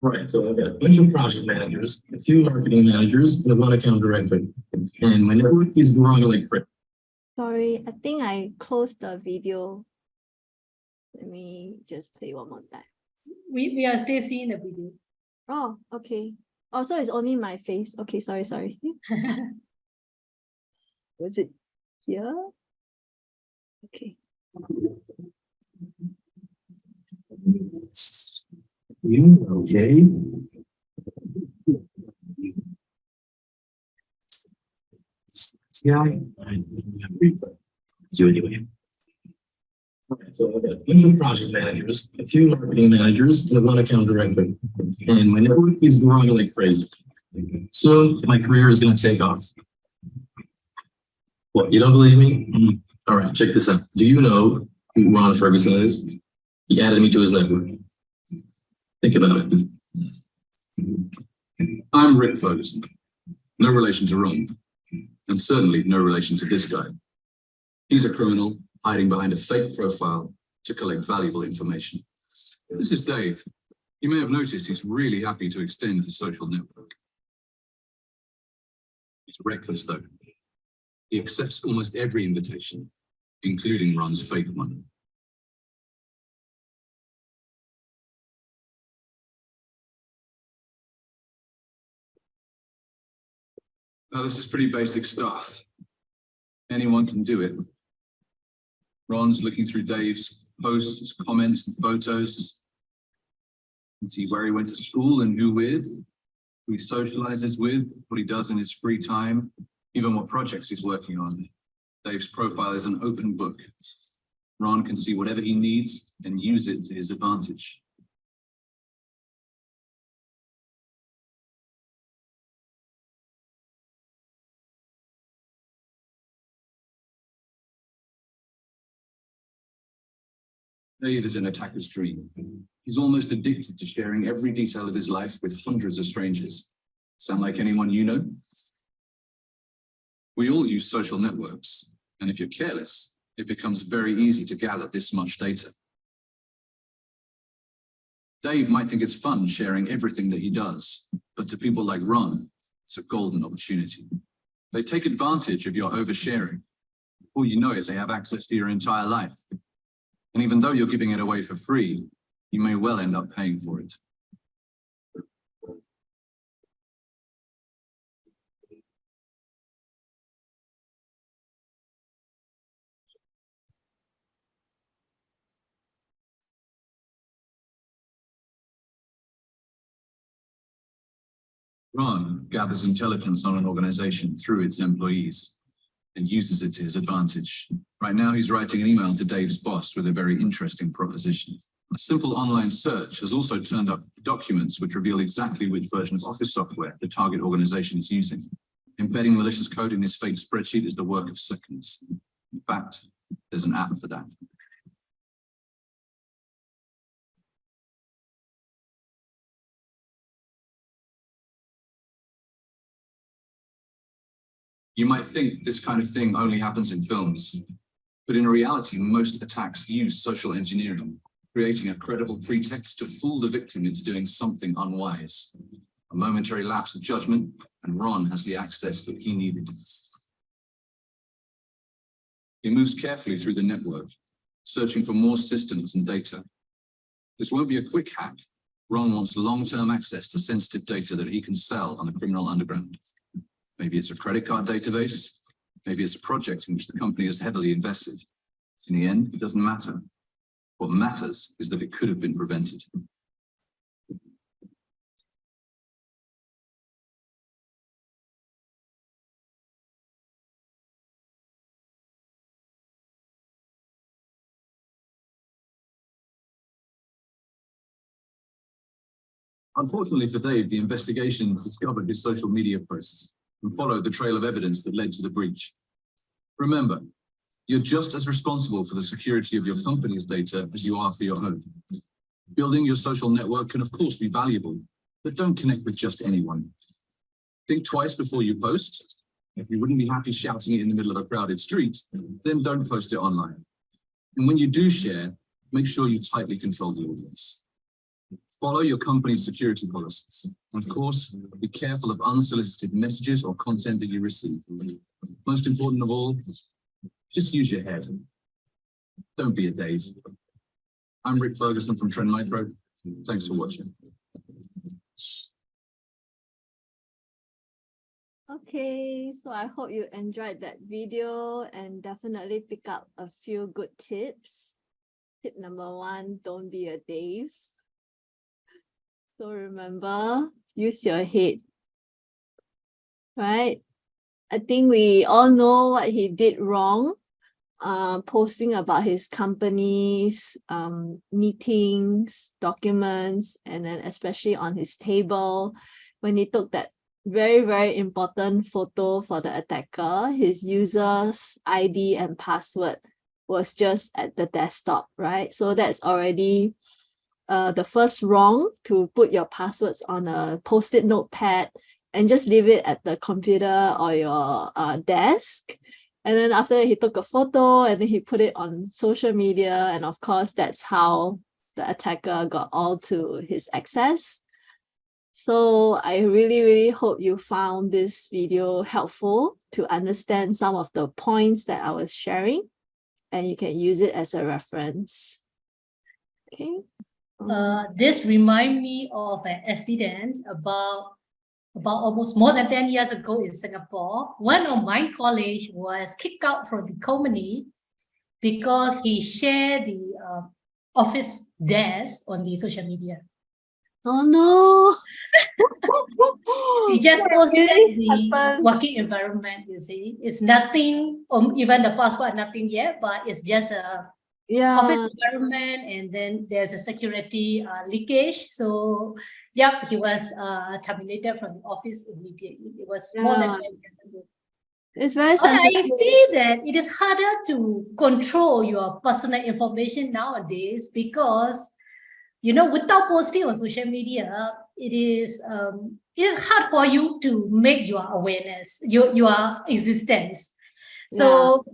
Right, so I've got a bunch of project managers, a few marketing managers, and one account director. And my network is growing like crazy. Sorry, I think I closed the video. Let me just play one more time. We are still seeing the video. Oh, okay. Oh, so it's only my face. Okay, sorry. Was it here? Okay. You okay? Yeah, I know we have to do anyway. Right, so I've got a bunch of project managers, a few marketing managers, and one account director. And my network is growing like crazy. So my career is going to take off. What, you don't believe me? All right, check this out. Do you know who Ron Ferguson is? He added me to his network. Think about it. I'm Rick Ferguson. No relation to Ron. And certainly no relation to this guy. He's a criminal hiding behind a fake profile to collect valuable information. This is Dave. You may have noticed he's really happy to extend his social network. He's reckless though. He accepts almost every invitation, including Ron's fake one. Now, this is pretty basic stuff. Anyone can do it. Ron's looking through Dave's posts, comments, and photos. You can see where he went to school and who with, who he socializes with, what he does in his free time, even what projects he's working on. Dave's profile is an open book. Ron can see whatever he needs and use it to his advantage. Dave is an attacker's dream. He's almost addicted to sharing every detail of his life with hundreds of strangers. Sound like anyone you know? We all use social networks, and if you're careless, it becomes very easy to gather this much data. Dave might think it's fun sharing everything that he does, but to people like Ron, it's a golden opportunity. They take advantage of your oversharing. All you know is they have access to your entire life. And even though you're giving it away for free, you may well end up paying for it. Ron gathers intelligence on an organization through its employees and uses it to his advantage. Right now, he's writing an email to Dave's boss with a very interesting proposition. A simple online search has also turned up documents which reveal exactly which version of Office software the target organization is using. Embedding malicious code in his fake spreadsheet is the work of seconds. In fact, there's an app for that. You might think this kind of thing only happens in films, but in reality, most attacks use social engineering, creating a credible pretext to fool the victim into doing something unwise. A momentary lapse of judgment, and Ron has the access that he needed. He moves carefully through the network, searching for more systems and data. This won't be a quick hack. Ron wants long-term access to sensitive data that he can sell on the criminal underground. Maybe it's a credit card database. Maybe it's a project in which the company has heavily invested. In the end, it doesn't matter. What matters is that it could have been prevented. Unfortunately for Dave, the investigation discovered his social media posts and followed the trail of evidence that led to the breach. Remember, you're just as responsible for the security of your company's data as you are for your own. Building your social network can, of course, be valuable, but don't connect with just anyone. Think twice before you post. If you wouldn't be happy shouting it in the middle of a crowded street, then don't post it online. And when you do share, Make sure you tightly control the audience. Follow your company's security policies. And of course, be careful of unsolicited messages or content that you receive. Most important of all, just use your head. Don't be a Dave. I'm Rick Ferguson from Trend Micro. Thanks for watching. Okay, so I hope you enjoyed that video and definitely pick up a few good tips. Tip number 1, don't be a Dave. So remember, use your head, right? I think we all know what he did wrong, posting about his company's meetings, documents, and then especially on his table, when he took that very, very important photo for the attacker, his user's ID and password was just at the desktop, right? So that's already the first wrong, to put your passwords on a post-it notepad and just leave it at the computer or your desk. And then after that, he took a photo and then he put it on social media. And of course, that's how the attacker got all to his access. So I really, really hope you found this video helpful to understand some of the points that I was sharing, and you can use it as a reference. Okay. This reminds me of an accident about almost more than 10 years ago in Singapore. One of my colleagues was kicked out from the company because he shared the office desk on the social media. Oh no! He just posted really the happened? working environment, you see. It's nothing, even the password, nothing yet, but it's just a office environment, and then there's a security leakage. So, yeah, he was terminated from the office immediately. It was more than 10 years ago. It's very But I sensitive. feel that it is harder to control your personal information nowadays because, you know, without posting on social media, it is hard for you to make your awareness, your existence. So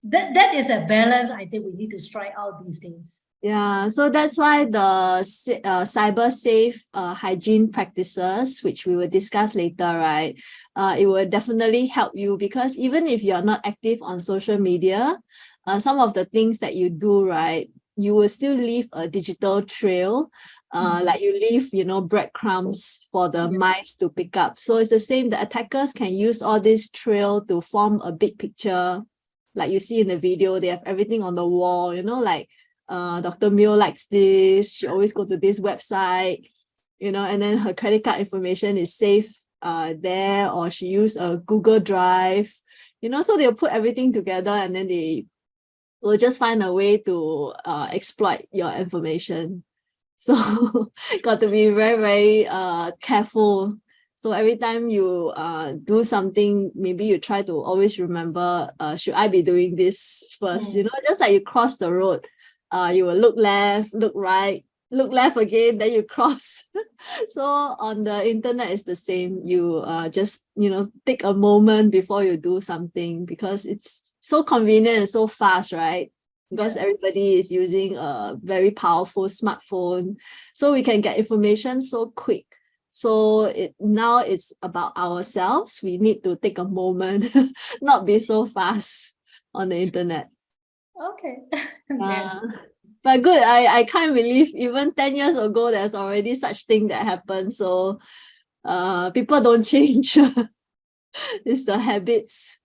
that is a balance I think we need to strike out these days. Yeah, so that's why the cyber safe hygiene practices, which we will discuss later, right? It will definitely help you, because even if you're not active on social media, some of the things that you do, right, you will still leave a digital trail, like you leave, you know, breadcrumbs for the mice to pick up. So it's the same. The attackers can use all this trail to form a big picture. Like you see in the video, they have everything on the wall, you know, like Dr. Mio likes this, she always go to this website, you know, and then her credit card information is safe there, or she used a Google Drive, you know, so they'll put everything together and then they will just find a way to exploit your information. So got to be very, very careful. So every time you do something, maybe you try to always remember, should I be doing this first? You know, just like you cross the road, you will look left, look right, look left again, then you cross. So on the internet, it's the same. You just, you know, take a moment before you do something, because it's so convenient and so fast, right? Because everybody is using a very powerful smartphone, so we can get information so quick. So now it's about ourselves. We need to take a moment, not be so fast on the internet. Okay. Yes. But good, I can't believe even 10 years ago, there's already such thing that happened. So people don't change. It's the habits.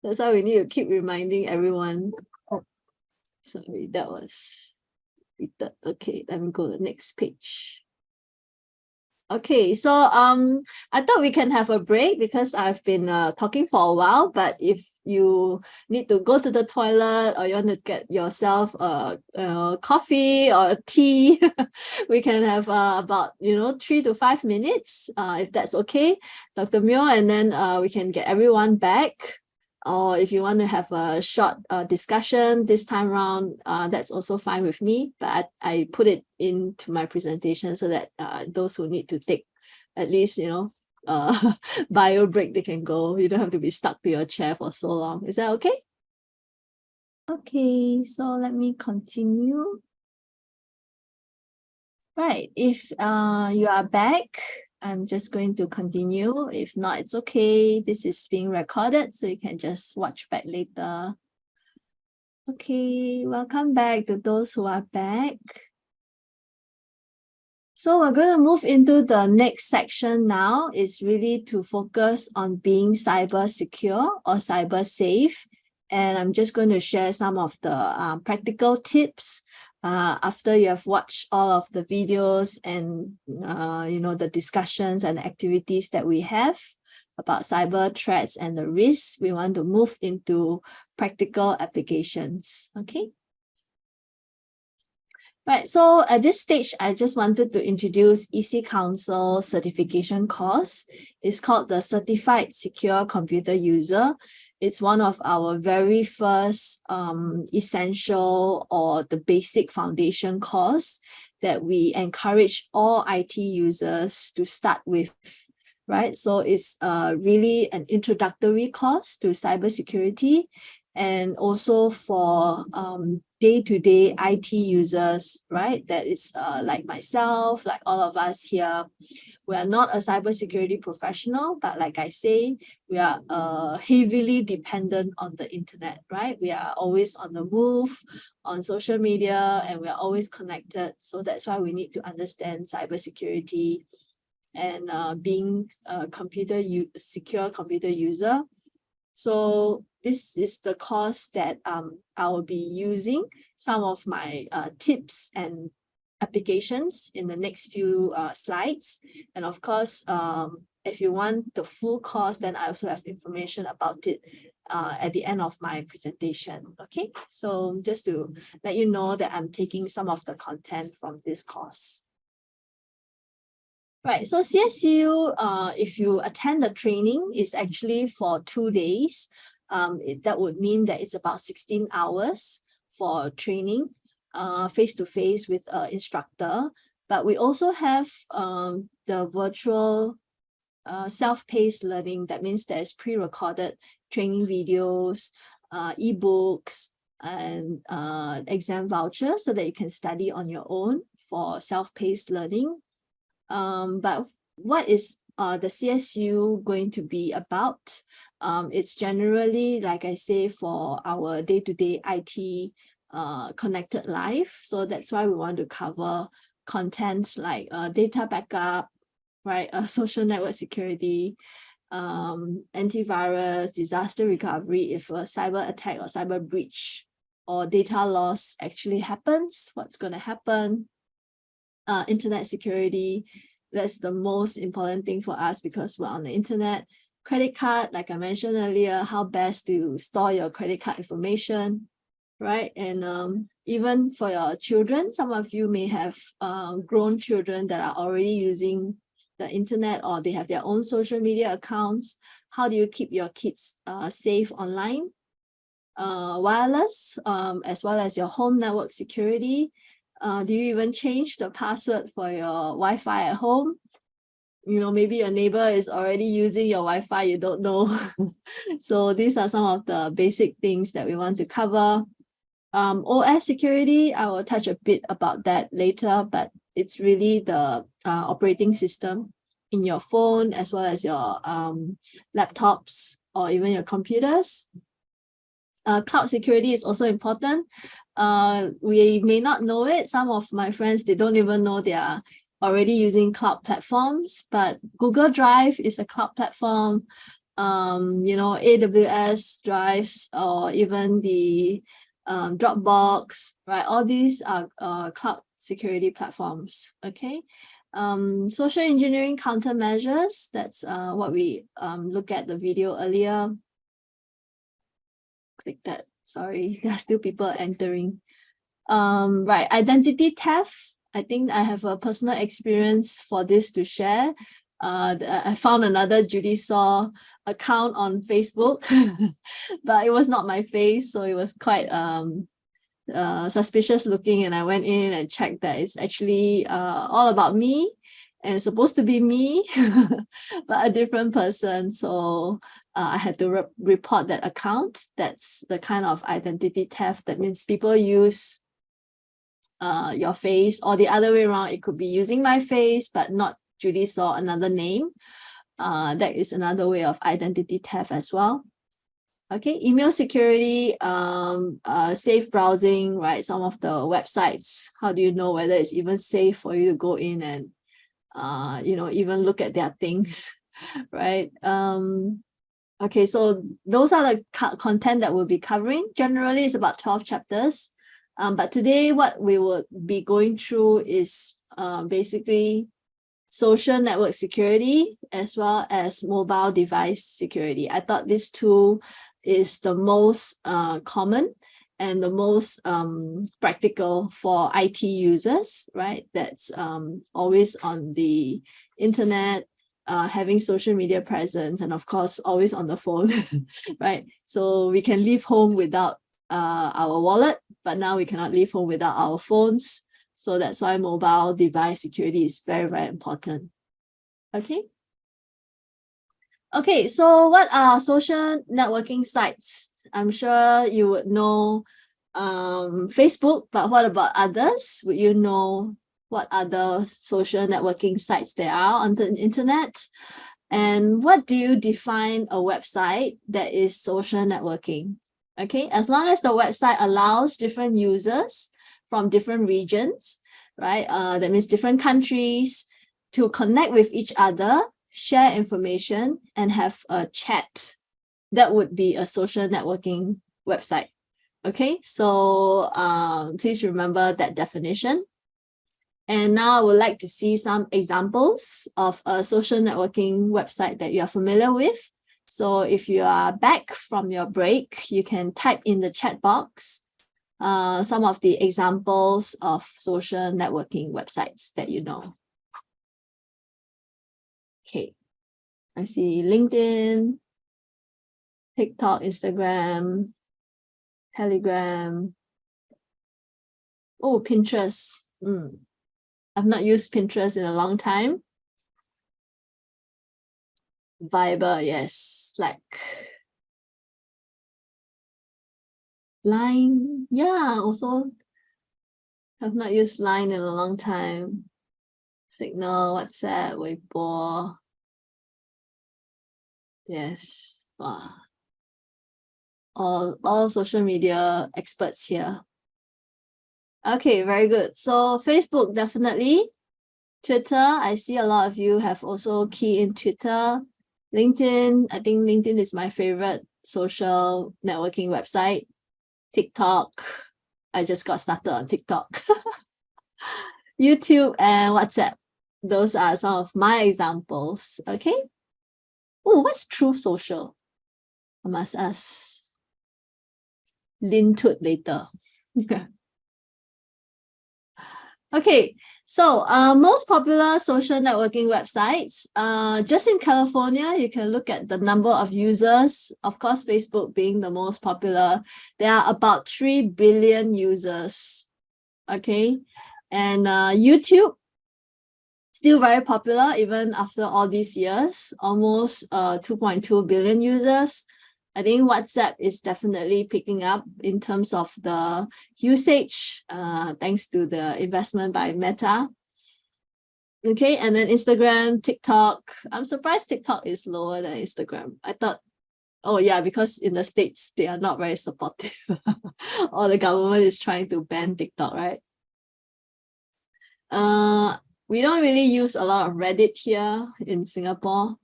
That's why we need to keep reminding everyone. Oh, sorry, that was repeated. Okay, let me go to the next page. Okay, so I thought we can have a break because I've been talking for a while, but if you need to go to the toilet or you want to get yourself a coffee or tea, we can have about 3 to 5 minutes, if that's okay, Dr. Mio, and then we can get everyone back. Or if you want to have a short discussion this time around, that's also fine with me. But I put it into my presentation so that those who need to take at least, bio break, they can go. You don't have to be stuck to your chair for so long. Is that okay? Okay, so let me continue. Right, if you are back, I'm just going to continue. If not, it's okay. This is being recorded, so you can just watch back later. Okay, welcome back to those who are back. So we're going to move into the next section now. It's really to focus on being cyber secure or cyber safe. And I'm just going to share some of the practical tips after you have watched all of the videos and the discussions and activities that we have about cyber threats and the risks. We want to move into practical applications. Okay. Right, so at this stage, I just wanted to introduce EC Council certification course. It's called the Certified Secure Computer User. It's one of our very first essential or the basic foundation course that we encourage all IT users to start with, right? So it's really an introductory course to cybersecurity, and also for day-to-day IT users, right? That it's like myself, like all of us here. We are not a cybersecurity professional, but like I say, we are heavily dependent on the internet, right? We are always on the move, on social media, and we are always connected. So that's why we need to understand cybersecurity and being a secure computer user. So this is the course that I will be using some of my tips and applications in the next few slides. And of course, if you want the full course, then I also have information about it at the end of my presentation. Okay, so just to let you know that I'm taking some of the content from this course. Right, so CSU, if you attend the training, is actually for 2 days. That would mean that it's about 16 hours for training, face-to-face with an instructor. But we also have the virtual self-paced learning. That means there's pre-recorded training videos, ebooks, and exam vouchers so that you can study on your own for self-paced learning. But what is the CSU going to be about? It's generally, like I say, for our day-to-day IT connected life. So that's why we want to cover content like data backup, right? Social network security, antivirus, disaster recovery. If a cyber attack or cyber breach or data loss actually happens, what's going to happen? Internet security, that's the most important thing for us because we're on the internet. Credit card, like I mentioned earlier, how best to store your credit card information, right? And even for your children, some of you may have grown children that are already using the internet or they have their own social media accounts. How do you keep your kids safe online? Wireless, as well as your home network security. Do you even change the password for your Wi-Fi at home? You know, maybe your neighbor is already using your Wi-Fi, you don't know. So these are some of the basic things that we want to cover. OS security, I will touch a bit about that later, but it's really the operating system in your phone as well as your laptops or even your computers. Cloud security is also important. We may not know it. Some of my friends, they don't even know they are already using cloud platforms, but Google Drive is a cloud platform. AWS drives or even the Dropbox, right? All these are cloud security platforms, okay? Social engineering countermeasures, that's what we look at the video earlier. Click that, sorry, there are still people entering. Right, identity theft. I think I have a personal experience for this to share. I found another Judy Saw account on Facebook, but it was not my face, so it was quite suspicious looking, and I went in and checked that it's actually all about me and supposed to be me, but a different person. So I had to report that account. That's the kind of identity theft. That means people use your face, or the other way around, it could be using my face but not Judy Saw, another name. That is another way of identity theft as well. Okay, email security, safe browsing, right? Some of the websites, how do you know whether it's even safe for you to go in and even look at their things, right? Okay, so those are the content that we'll be covering. Generally, it's about 12 chapters. But today, what we will be going through is basically social network security as well as mobile device security. I thought this two is the most common and the most practical for IT users, right? That's always on the internet, having social media presence, and of course, always on the phone, right? So we can leave home without our wallet, but now we cannot leave home without our phones. So that's why mobile device security is very, very important. Okay. Okay, so what are social networking sites? I'm sure you would know Facebook, but what about others? Would you know what other social networking sites there are on the internet? And what do you define a website that is social networking? Okay, as long as the website allows different users from different regions, right? That means different countries to connect with each other, share information, and have a chat. That would be a social networking website. Okay, so please remember that definition. And now I would like to see some examples of a social networking website that you are familiar with. So if you are back from your break, you can type in the chat box some of the examples of social networking websites that you know. Okay, I see LinkedIn, TikTok, Instagram, Telegram. Oh, Pinterest. I've not used Pinterest in a long time. Viber, yes, Slack. Line, yeah, also have not used Line in a long time. Signal, WhatsApp, Weibo. Yes, wow. All social media experts here. Okay, very good. So Facebook, definitely. Twitter, I see a lot of you have also keyed in Twitter. LinkedIn, I think LinkedIn is my favorite social networking website. TikTok, I just got started on TikTok. YouTube and WhatsApp, those are some of my examples. Okay. Oh, what's Truth Social? I must ask Lin Tut later. Okay, so most popular social networking websites, just in California, you can look at the number of users. Of course, Facebook being the most popular, there are about 3 billion users. Okay, and YouTube, still very popular even after all these years, almost 2.2 billion users. I think WhatsApp is definitely picking up in terms of the usage, thanks to the investment by Meta. Okay, and then Instagram, TikTok. I'm surprised TikTok is lower than Instagram. I thought, oh yeah, because in the States, they are not very supportive. Or the government is trying to ban TikTok, right? We don't really use a lot of Reddit here in Singapore,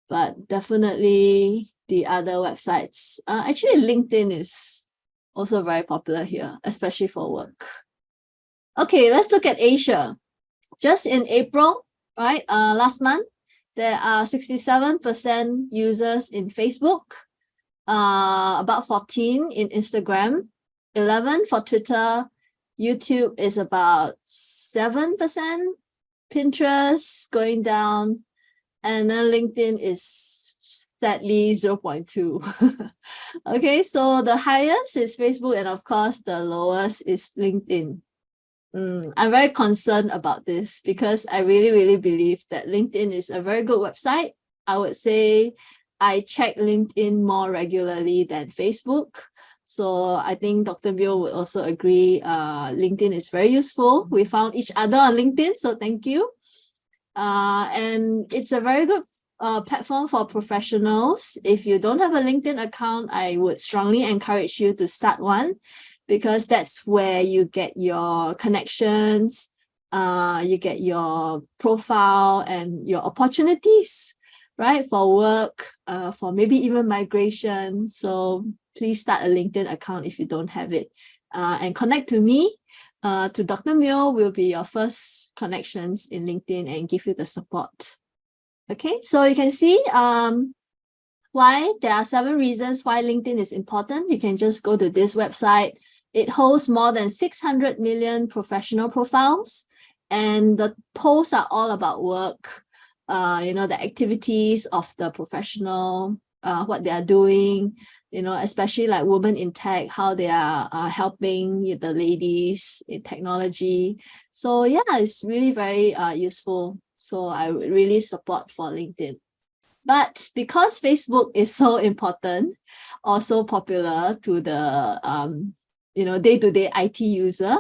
but definitely the other websites. Actually, LinkedIn is also very popular here, especially for work. Okay, let's look at Asia. Just in April, right, last month, there are 67% users in Facebook, about 14 in Instagram, 11 for Twitter, YouTube is about 7%, Pinterest going down, and then LinkedIn is sadly 0.2. Okay, so the highest is Facebook, and of course the lowest is LinkedIn. I'm very concerned about this because I really believe that LinkedIn is a very good website. I would say I check LinkedIn more regularly than Facebook. So I think Dr. Bill would also agree, LinkedIn is very useful. We found each other on LinkedIn, so thank you. And it's a very good platform for professionals. If you don't have a LinkedIn account, I would strongly encourage you to start one, because that's where you get your connections, you get your profile and your opportunities, right? For work, for maybe even migration. So please start a LinkedIn account if you don't have it, and connect to me. To Dr. Mio will be your first connections in LinkedIn and give you the support. Okay, so you can see why there are 7 reasons why LinkedIn is important. You can just go to this website. It hosts more than 600 million professional profiles, and the posts are all about work, the activities of the professional, what they are doing, especially like women in tech, how they are helping the ladies in technology. So yeah, it's really very useful. So I would really support for LinkedIn. But because Facebook is so important or so popular to the day-to-day IT user,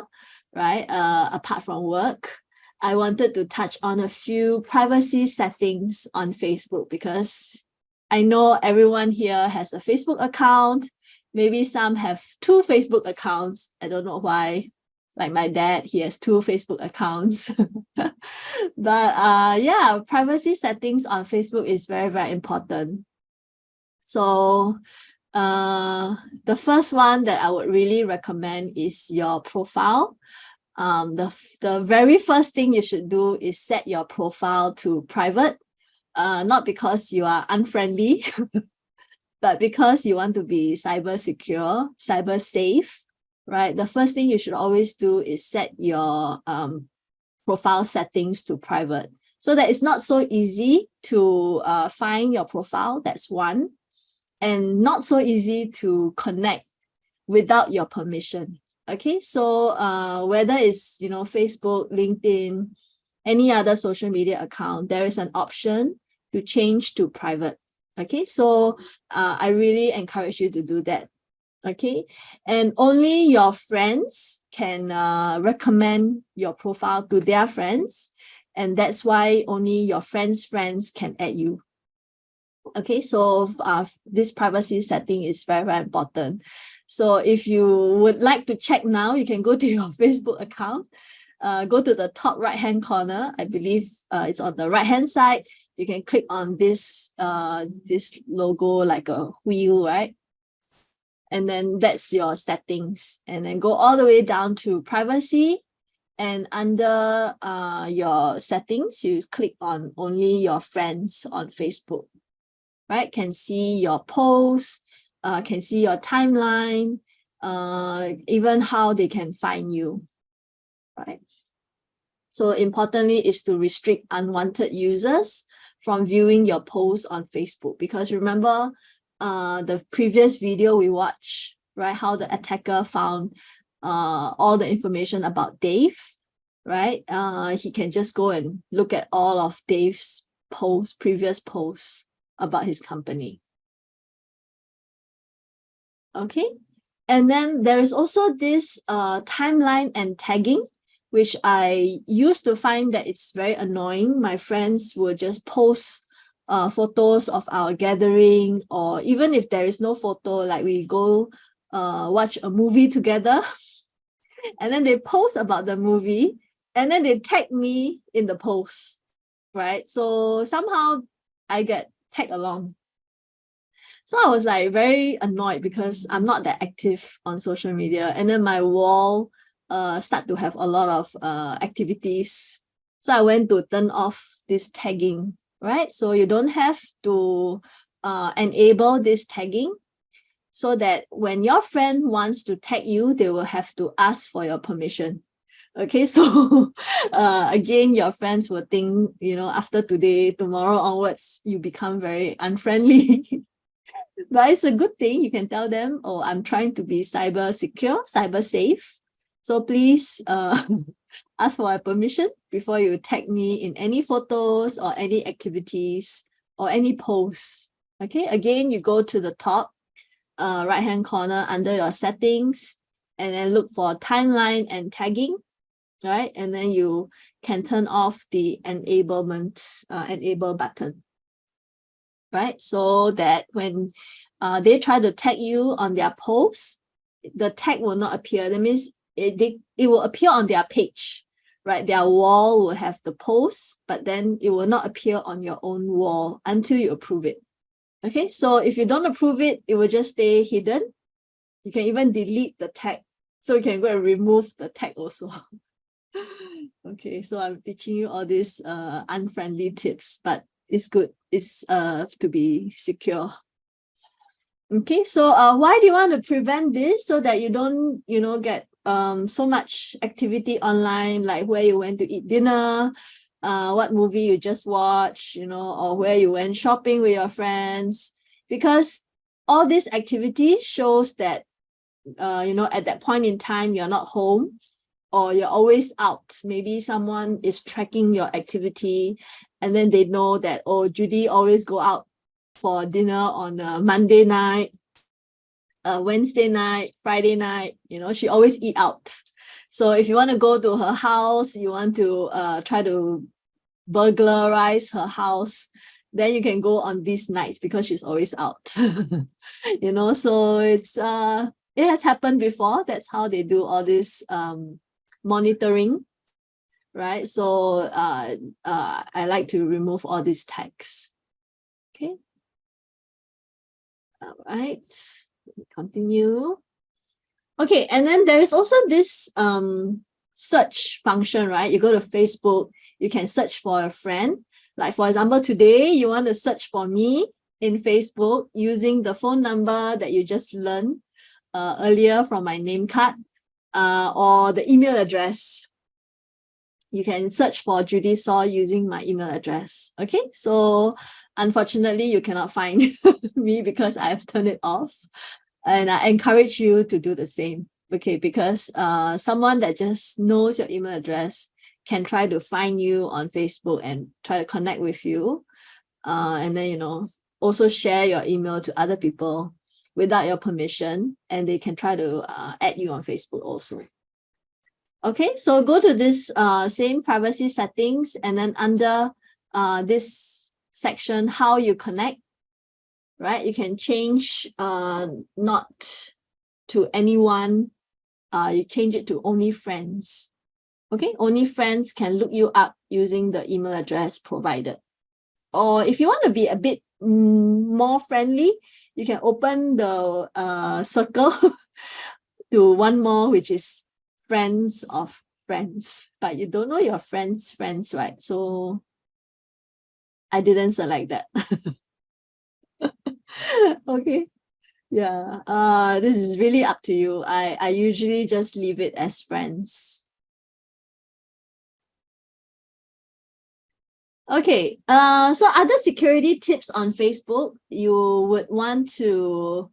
right? Apart from work, I wanted to touch on a few privacy settings on Facebook, because I know everyone here has a Facebook account. Maybe some have 2 Facebook accounts. I don't know why. Like my dad, he has 2 Facebook accounts. But yeah, privacy settings on Facebook is very, very important. So the first one that I would really recommend is your profile. The very first thing you should do is set your profile to private, not because you are unfriendly, but because you want to be cyber secure, cyber safe, right? The first thing you should always do is set your profile settings to private, so that it's not so easy to find your profile. That's one. And not so easy to connect without your permission. Okay, so whether it's Facebook, LinkedIn, any other social media account, there is an option to change to private. Okay, so I really encourage you to do that. Okay, and only your friends can recommend your profile to their friends, and that's why only your friends' friends can add you. Okay, so this privacy setting is very, very important. So if you would like to check now, you can go to your Facebook account, go to the top right-hand corner. I believe it's on the right-hand side. You can click on this logo, like a wheel, right? And then that's your settings. And then go all the way down to privacy. And under your settings, you click on only your friends on Facebook, right? Can see your posts, can see your timeline, even how they can find you, right? So importantly is to restrict unwanted users from viewing your posts on Facebook, because remember the previous video we watched, right? How the attacker found all the information about Dave, right? He can just go and look at all of Dave's posts, previous posts about his company. Okay, and then there is also this timeline and tagging, which I used to find that it's very annoying. My friends will just post photos of our gathering, or even if there is no photo, like we go watch a movie together, and then they post about the movie, and then they tag me in the post, right? So somehow I get tagged along. So I was like very annoyed because I'm not that active on social media, and then my wall start to have a lot of activities. So I went to turn off this tagging, right? So you don't have to enable this tagging, so that when your friend wants to tag you, they will have to ask for your permission. Okay, so again, your friends will think, after today, tomorrow onwards, you become very unfriendly. But it's a good thing. You can tell them, oh, I'm trying to be cyber secure, cyber safe. So please ask for my permission before you tag me in any photos or any activities or any posts. Okay, again, you go to the top right-hand corner under your settings, and then look for timeline and tagging, right? And then you can turn off the enable button, right? So that when they try to tag you on their post, the tag will not appear. That means it will appear on their page, right? Their wall will have the post, but then it will not appear on your own wall until you approve it. Okay, so if you don't approve it, it will just stay hidden. You can even delete the tag. So you can go and remove the tag also. Okay, so I'm teaching you all these unfriendly tips, but it's good. It's to be secure. Okay, so why do you want to prevent this? So that you don't, get so much activity online, like where you went to eat dinner, what movie you just watched, or where you went shopping with your friends, because all these activities shows that, at that point in time, you're not home or you're always out. Maybe someone is tracking your activity and then they know that, oh, Judy always go out for dinner on a Monday night, Wednesday night, Friday night, she always eat out. So if you want to go to her house, you want to try to burglarize her house, then you can go on these nights because she's always out. So it's it has happened before. That's how they do all this monitoring, right? So I like to remove all these tags. Okay. All right. Continue. Okay, and then there is also this search function, right? You go to Facebook, you can search for a friend. Like for example, today you want to search for me in Facebook using the phone number that you just learned earlier from my name card, or the email address. You can search for Judy Saw using my email address. Okay, so unfortunately you cannot find me because I've turned it off, and I encourage you to do the same. Okay, because someone that just knows your email address can try to find you on Facebook and try to connect with you, and then also share your email to other people without your permission, and they can try to add you on Facebook also. Okay, so go to this same privacy settings, and then under this section, how you connect, right? You can change not to anyone. You change it to only friends. Okay, only friends can look you up using the email address provided. Or if you want to be a bit more friendly, you can open the circle to one more, which is friends of friends, but you don't know your friends, right? So I didn't select that. Okay. Yeah. This is really up to you. I usually just leave it as friends. Okay. So other security tips on Facebook, you would want to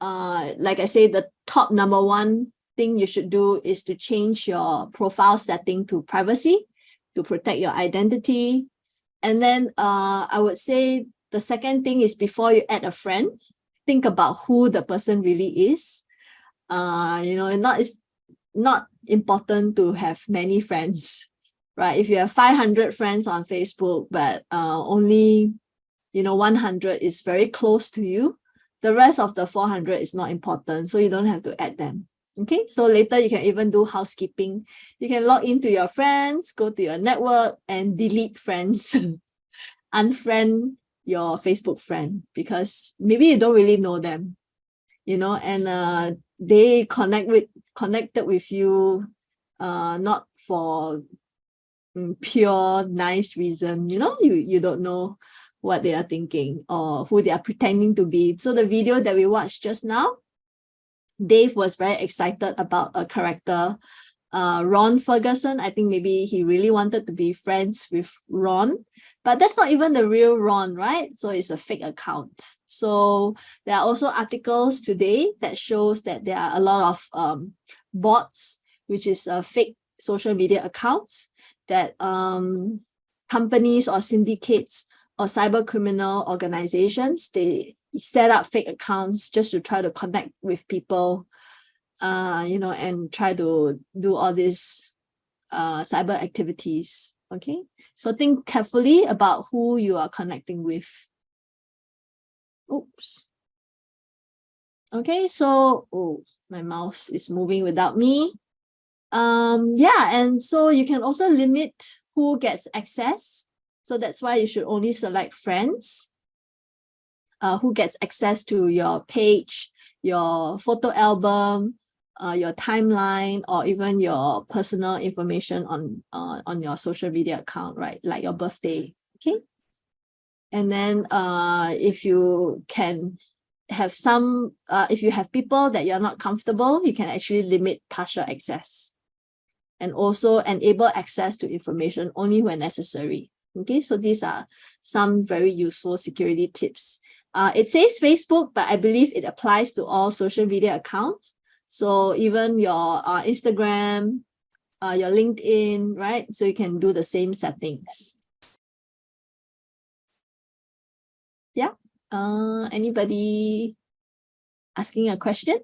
like I say, the top number one thing you should do is to change your profile setting to privacy to protect your identity. And then I would say the second thing is, before you add a friend, think about who the person really is. It's not important to have many friends, right? If you have 500 friends on Facebook, but only 100 is very close to you, the rest of the 400 is not important, so you don't have to add them. Okay, so later you can even do housekeeping. You can log into your friends, go to your network, and delete friends. Unfriend your Facebook friend because maybe you don't really know them, and they connected with you not for pure nice reason. You don't know what they are thinking or who they are pretending to be. So the video that we watched just now, Dave was very excited about a character, Ron Ferguson. I think maybe he really wanted to be friends with Ron, but that's not even the real Ron, right? So it's a fake account. So there are also articles today that shows that there are a lot of bots, which is fake social media accounts that companies or syndicates or cyber criminal organizations, they set up fake accounts just to try to connect with people, and try to do all these cyber activities. Okay, so think carefully about who you are connecting with. Oops. Okay, so my mouse is moving without me. And so you can also limit who gets access. So that's why you should only select friends who gets access to your page, your photo album, your timeline, or even your personal information on your social media account, right? Like your birthday. Okay. And then if you can have if you have people that you're not comfortable, you can actually limit partial access. And also enable access to information only when necessary. Okay, so these are some very useful security tips. It says Facebook, but I believe it applies to all social media accounts. So even your Instagram, your LinkedIn, right? So you can do the same settings. Yeah. Anybody asking a question?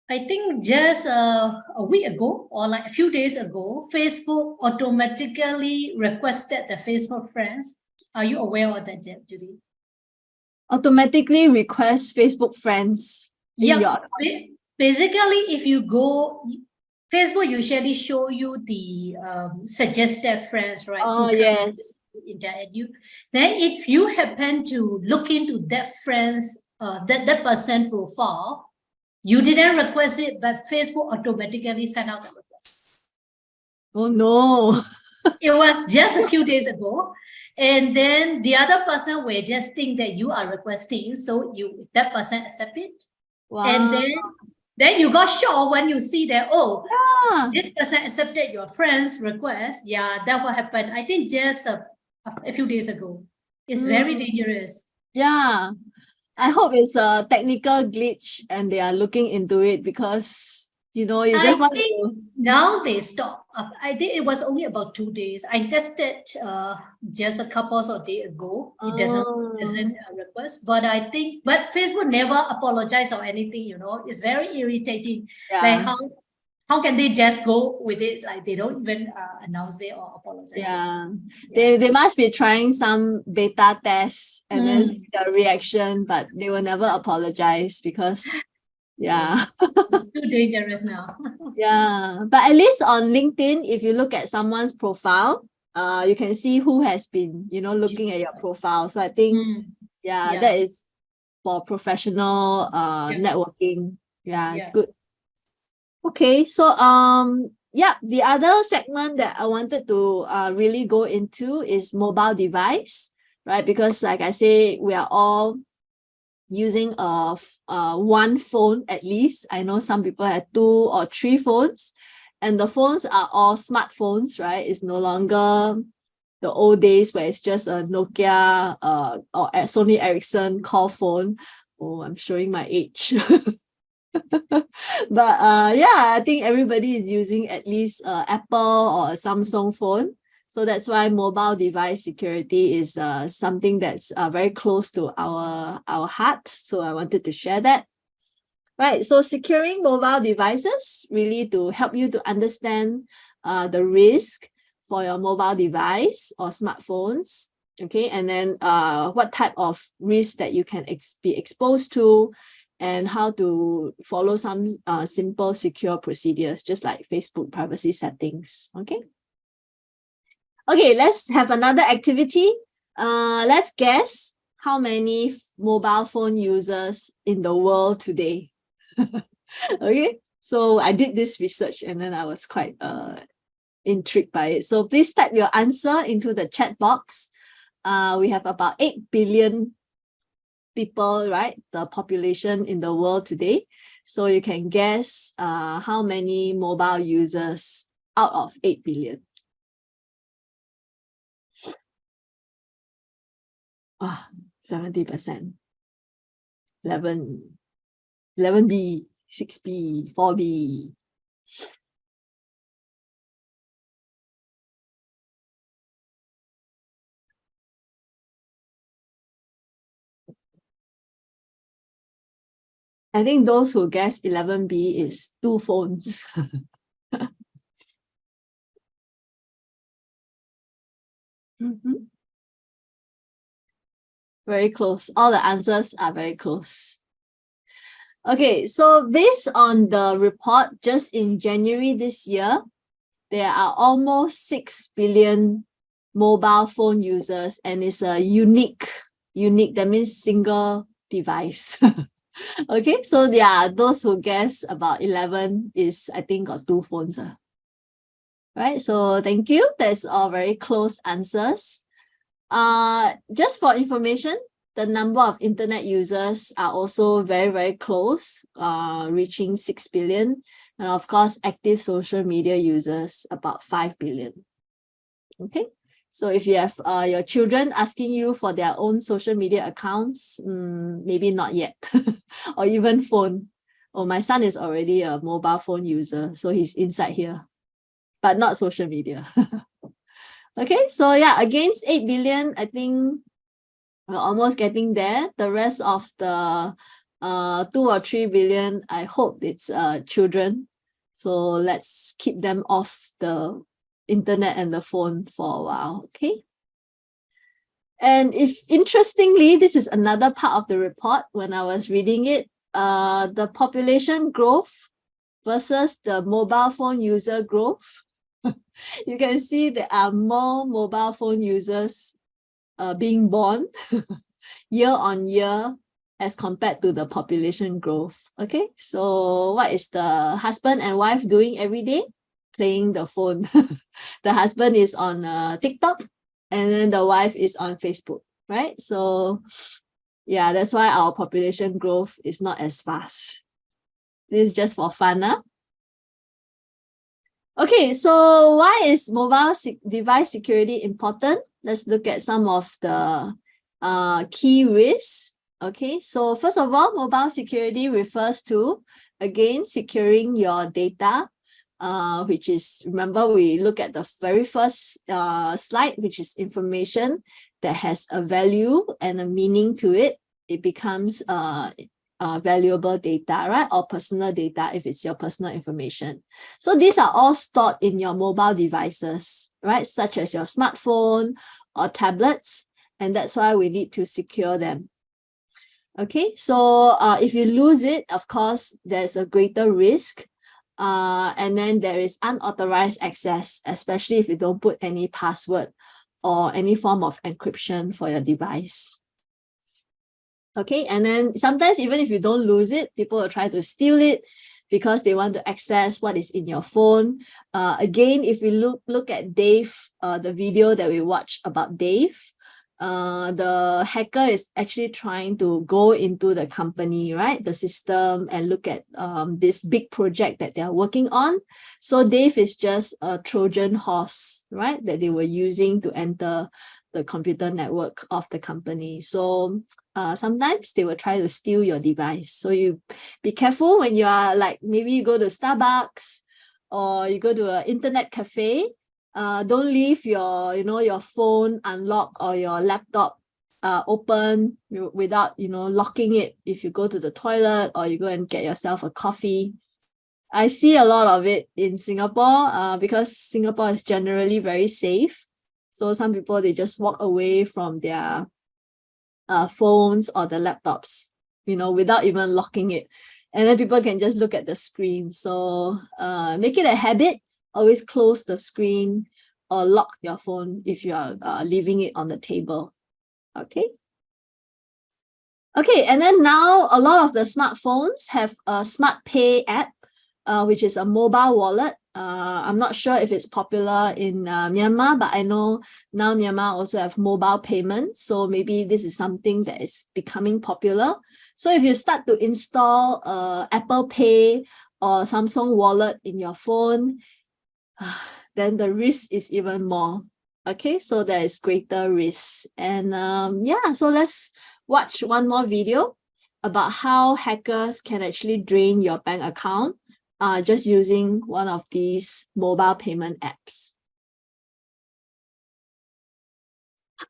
I think just a week ago or like a few days ago, Facebook automatically requested the Facebook friends. Are you aware of that, Judy? Automatically request Facebook friends. Yeah, basically, if you go, Facebook usually show you the suggested friends, right? Oh, yes. Interact you. Then if you happen to look into that friend's, that person profile, you didn't request it, but Facebook automatically sent out the request. Oh, no. It was just a few days ago. And then the other person will just think that you are requesting. So that person accept it. Wow. And then you got shocked when you see that, this person accepted your friend's request. Yeah, that what happened. I think just a few days ago. It's very dangerous. Yeah. I hope it's a technical glitch and they are looking into it because, you just want to... Now they stop. I think it was only about 2 days. I tested just a couple of days ago. It doesn't request, but Facebook never apologized or anything, It's very irritating. Yeah. Like how can they just go with it? Like they don't even announce it or apologize. Yeah. They must be trying some beta tests and then see the reaction, but they will never apologize because it's too dangerous now. Yeah, but at least on LinkedIn, if you look at someone's profile, you can see who has been, looking at your profile. So I think that is for professional networking. Yeah, it's good. Okay, so the other segment that I wanted to really go into is mobile device, right? Because like I say, we are all using one phone at least. I know some people have 2 or 3 phones, and the phones are all smartphones, right? It's no longer the old days where it's just a Nokia or a Sony Ericsson call phone. Oh, I'm showing my age. But I think everybody is using at least Apple or a Samsung phone. So that's why mobile device security is something that's very close to our heart. So I wanted to share that. Right, so securing mobile devices really to help you to understand the risk for your mobile device or smartphones. Okay, and then what type of risk that you can be exposed to, and how to follow some simple secure procedures, just like Facebook privacy settings. Okay, let's have another activity. Let's guess how many mobile phone users in the world today. Okay, so I did this research and then I was quite intrigued by it. So please type your answer into the chat box. We have about 8 billion people, right? The population in the world today. So you can guess how many mobile users out of 8 billion. 70%. 11B, 6B, 4B. I think those who guess 11B is 2 phones. Very close. All the answers are very close. Okay, so based on the report, just in January this year, there are almost 6 billion mobile phone users, and it's a unique, that means single device. Okay, so yeah, those who guess about 11 is, I think, got 2 phones. Right, so thank you. That's all very close answers. Just for information, the number of internet users are also very, very close, reaching 6 billion. And of course, active social media users, about 5 billion. Okay, so if you have your children asking you for their own social media accounts, maybe not yet, or even phone. Oh, my son is already a mobile phone user, so he's inside here, but not social media. Okay, so yeah, against 8 billion, I think we're almost getting there. The rest of the 2 or 3 billion, I hope it's children. So let's keep them off the internet and the phone for a while, okay? And if interestingly, this is another part of the report when I was reading it, the population growth versus the mobile phone user growth. You can see there are more mobile phone users being born year on year as compared to the population growth. Okay, so what is the husband and wife doing every day? Playing the phone. The husband is on TikTok and then the wife is on Facebook, right? So yeah, that's why our population growth is not as fast. This is just for fun, huh? Okay, so why is mobile device security important? Let's look at some of the key risks. Okay, so first of all, mobile security refers to, again, securing your data, which is, remember, we look at the very first slide, which is information that has a value and a meaning to it. It becomes valuable data, right? Or personal data if it's your personal information. So these are all stored in your mobile devices, right? Such as your smartphone or tablets. And that's why we need to secure them. Okay, so if you lose it, of course, there's a greater risk. And then there is unauthorized access, especially if you don't put any password or any form of encryption for your device. Okay, and then sometimes even if you don't lose it, people will try to steal it because they want to access what is in your phone. Again, if we look at Dave, the video that we watched about Dave, the hacker is actually trying to go into the company, right, the system, and look at this big project that they are working on. So Dave is just a Trojan horse, right, that they were using to enter the computer network of the company. So sometimes they will try to steal your device. So you be careful when you are like, maybe you go to Starbucks or you go to an internet cafe. Don't leave your, your phone unlocked or your laptop open without, locking it if you go to the toilet or you go and get yourself a coffee. I see a lot of it in Singapore because Singapore is generally very safe. So some people, they just walk away from their phones or the laptops, without even locking it. And then people can just look at the screen. So make it a habit. Always close the screen or lock your phone if you are leaving it on the table. Okay. Okay, and then now a lot of the smartphones have a Smart Pay app, which is a mobile wallet. I'm not sure if it's popular in Myanmar, but I know now Myanmar also have mobile payments. So maybe this is something that is becoming popular. So if you start to install Apple Pay or Samsung Wallet in your phone, then the risk is even more. Okay, so there is greater risk. And yeah, so let's watch one more video about how hackers can actually drain your bank account just using one of these mobile payment apps.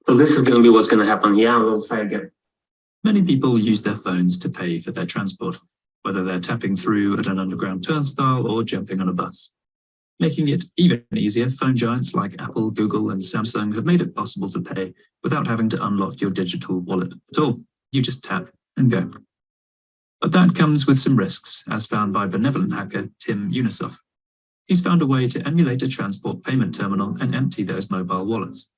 So this is going to be what's going to happen here. We'll try again. Many people use their phones to pay for their transport. whether they're tapping through at an underground turnstile or jumping on a bus. Making it even easier, phone giants like Apple, Google, and Samsung have made it possible to pay without having to unlock your digital wallet at all. You just tap and go. But that comes with some risks, as found by benevolent hacker Tim Unisoff. He's found a way to emulate a transport payment terminal and empty those mobile wallets.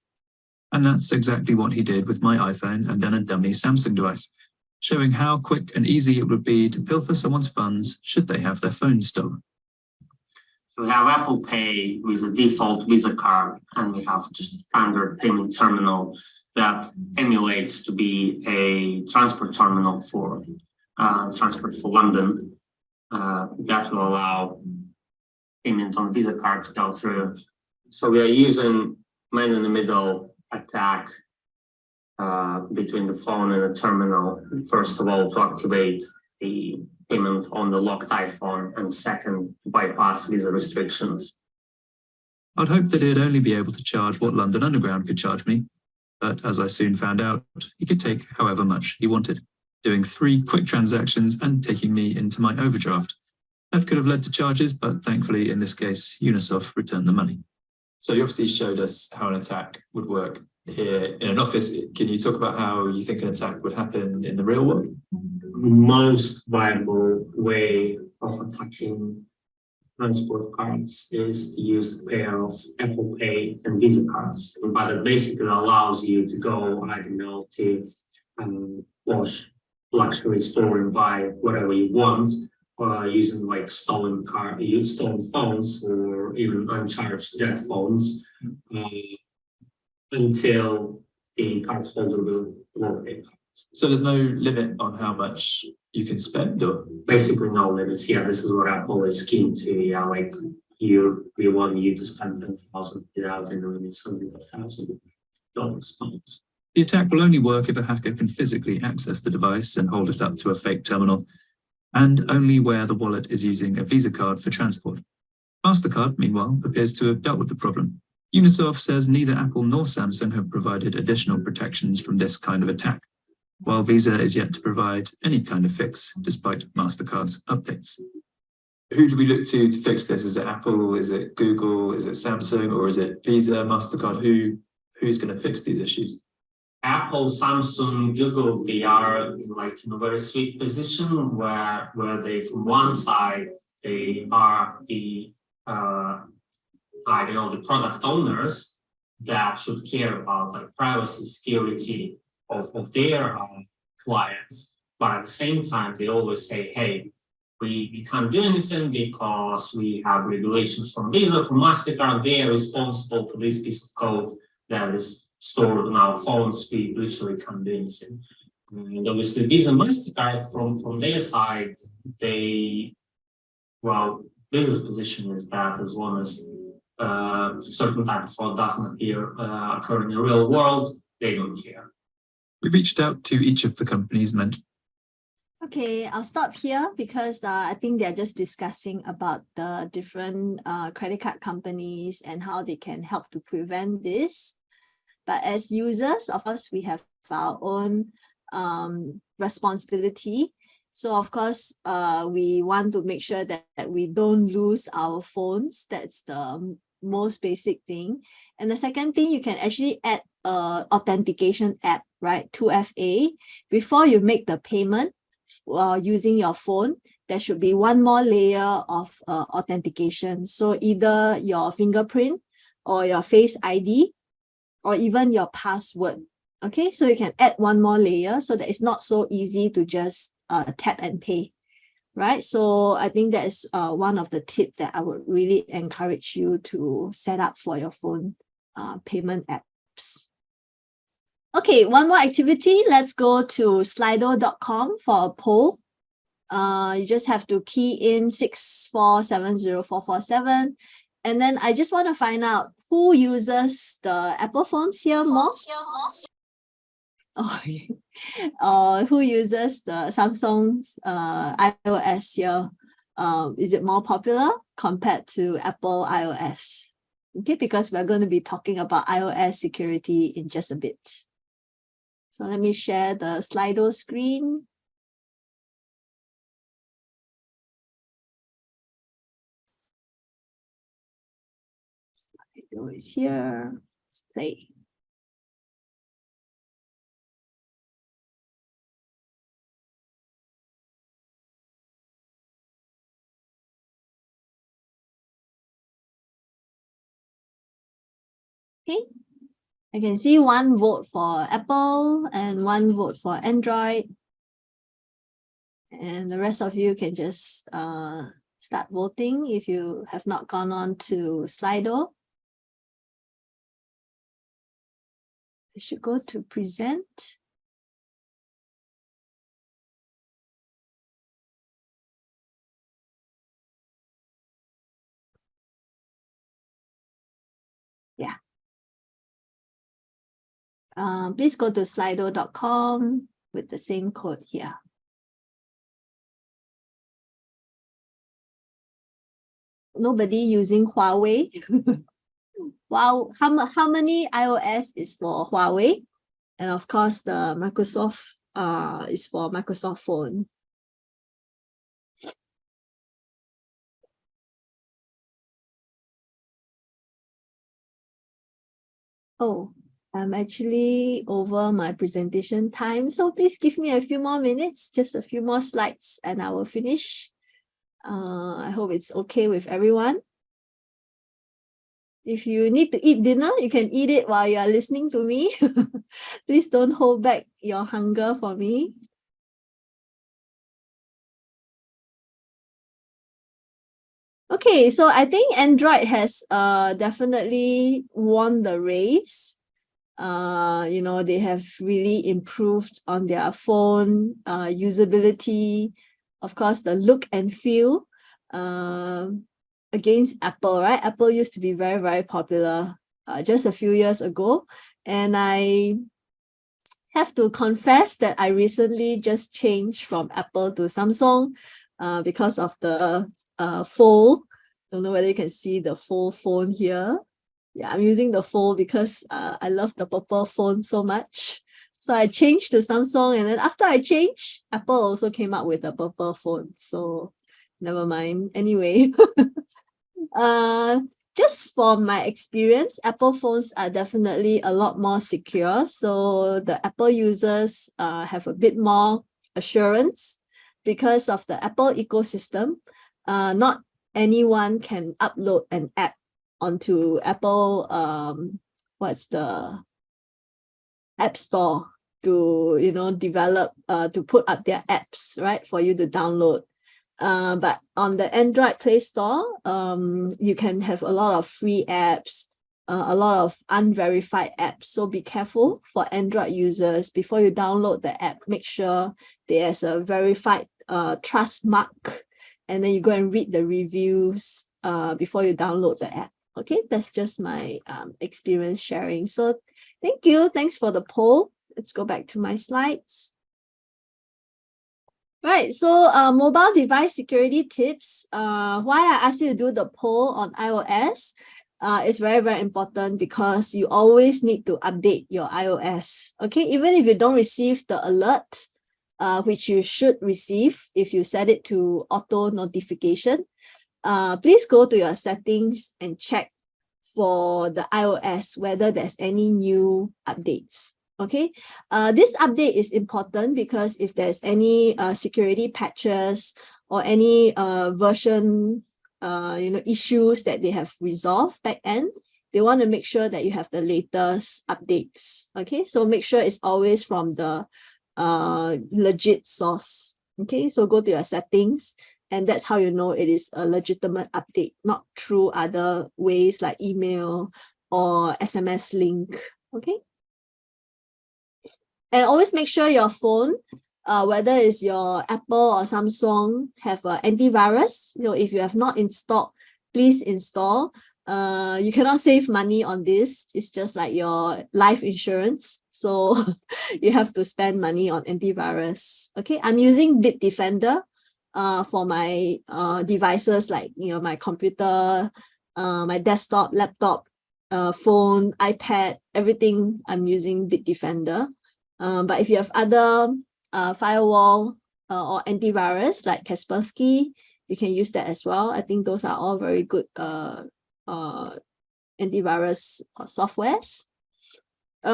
And that's exactly what he did with my iPhone and then a dummy Samsung device, showing how quick and easy it would be to pilfer someone's funds should they have their phone stolen. So we have Apple Pay with a default Visa card, and we have just a standard payment terminal that emulates to be a transport terminal for transport for London. That will allow payment on Visa card to go through. So we are using man-in-the-middle attack between the phone and the terminal, first of all, to activate the payment on the locked iPhone, and second, to bypass Visa restrictions. I'd hoped that he'd only be able to charge what London Underground could charge me, but as I soon found out, he could take however much he wanted, doing 3 quick transactions and taking me into my overdraft. That could have led to charges, but thankfully, in this case, Unisoft returned the money. So you obviously showed us how an attack would work here in an office. Can you talk about how you think an attack would happen in the real world? Most viable way of attacking transport cards is to use a pair of Apple Pay and Visa cards. But it basically allows you to go, I don't know, to Posh luxury store and buy whatever you want, using like stolen phones or even uncharged dead phones, until the card holder will locate. So there's no limit on how much you can spend, or basically no limits. Yeah, this is what Apple is keen to. Yeah, like we want you to spend 10,000 without any limits, hundreds of thousands of dollars. The attack will only work if a hacker can physically access the device and hold it up to a fake terminal, and only where the wallet is using a Visa card for transport. MasterCard, meanwhile, appears to have dealt with the problem. Unisoft says neither Apple nor Samsung have provided additional protections from this kind of attack, while Visa is yet to provide any kind of fix, despite MasterCard's updates. Who do we look to fix this? Is it Apple? Is it Google? Is it Samsung? Or is it Visa, MasterCard? Who's going to fix these issues? Apple, Samsung, Google, they are in a very sweet position where they, from one side, they are the the product owners that should care about like privacy, security of their clients. But at the same time, they always say, hey, we can't do anything because we have regulations from Visa, from MasterCard. They are responsible for this piece of code that is stored on our phones. We literally can't do anything. And obviously, Visa and MasterCard, from their side, Visa's position is that as long as a certain type of fraud doesn't occur in the real world, they don't care. We reached out to each of the companies mentioned. Okay, I'll stop here because I think they're just discussing about the different credit card companies and how they can help to prevent this. But as users, of course, we have our own responsibility. So of course, we want to make sure that we don't lose our phones. That's the most basic thing. And the second thing, you can actually add an authentication app, right? 2FA. Before you make the payment using your phone, there should be one more layer of authentication. So either your fingerprint or your Face ID or even your password. Okay, so you can add one more layer so that it's not so easy to just tap and pay, right? So I think that is one of the tips that I would really encourage you to set up for your phone payment apps. Okay, one more activity. Let's go to slido.com for a poll. You just have to key in 6470447. And then I just want to find out who uses the Apple phones here more. Who uses the Samsung's iOS here? Is it more popular compared to Apple iOS? Okay, because we're going to be talking about iOS security in just a bit. So let me share the Slido screen. Video is here. Let's play. Okay, I can see one vote for Apple and one vote for Android. And the rest of you can just start voting if you have not gone on to Slido. I should go to present. Yeah. Please go to slido.com with the same code here. Nobody using Huawei. Wow, how many iOS is for Huawei? And of course, the Microsoft is for Microsoft phone. Oh, I'm actually over my presentation time, so please give me a few more minutes, just a few more slides, and I will finish. I hope it's okay with everyone. If you need to eat dinner, you can eat it while you are listening to me. Please don't hold back your hunger for me. Okay, so I think Android has definitely won the race. You know, they have really improved on their phone usability, of course, the look and feel against Apple, right? Apple used to be very, very popular just a few years ago. And I have to confess that I recently just changed from Apple to Samsung because of the Fold. Don't know whether you can see the Fold phone here. Yeah, I'm using the Fold because I love the purple phone so much. So I changed to Samsung, and then after I changed, Apple also came up with a purple phone. So never mind. Anyway, just from my experience, Apple phones are definitely a lot more secure. So the Apple users have a bit more assurance because of the Apple ecosystem. Not anyone can upload an app onto Apple, what's the App Store to, you know, develop, to put up their apps, right, for you to download. But on the Android Play Store, you can have a lot of free apps, a lot of unverified apps. So be careful for Android users. Before you download the app, make sure there's a verified trust mark, and then you go and read the reviews before you download the app. Okay, that's just my experience sharing. So thank you. Thanks for the poll. Let's go back to my slides. Right, so mobile device security tips. Why I asked you to do the poll on iOS is very, very important because you always need to update your iOS. Okay, even if you don't receive the alert, which you should receive if you set it to auto notification, please go to your settings and check for the iOS whether there's any new updates. Okay, this update is important because if there's any security patches or any version issues that they have resolved back end, they want to make sure that you have the latest updates. Okay, so make sure it's always from the legit source. Okay, so go to your settings, and that's how you know it is a legitimate update, not through other ways like email or SMS link. Okay. And always make sure your phone, whether it's your Apple or Samsung, have an antivirus. So if you have not installed, please install. You cannot save money on this. It's just like your life insurance. So you have to spend money on antivirus. Okay, I'm using Bitdefender for my devices like my computer, my desktop, laptop, phone, iPad, everything. I'm using Bitdefender. But if you have other firewall or antivirus like Kaspersky, you can use that as well. I think those are all very good antivirus softwares.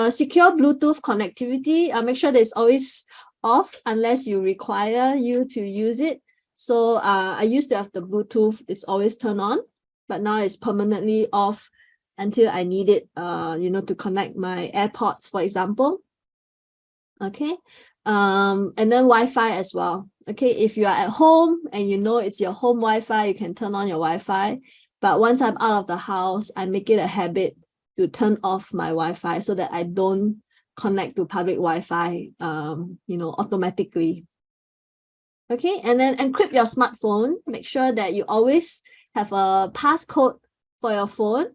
Secure Bluetooth connectivity. Make sure that it's always off unless you require you to use it. So I used to have the Bluetooth, it's always turned on, but now it's permanently off until I need it, to connect my AirPods, for example. Okay. And then Wi-Fi as well. Okay, if you are at home and you know it's your home Wi-Fi, you can turn on your Wi-Fi. But once I'm out of the house, I make it a habit to turn off my Wi-Fi so that I don't connect to public Wi-Fi, automatically. Okay, and then encrypt your smartphone. Make sure that you always have a passcode for your phone.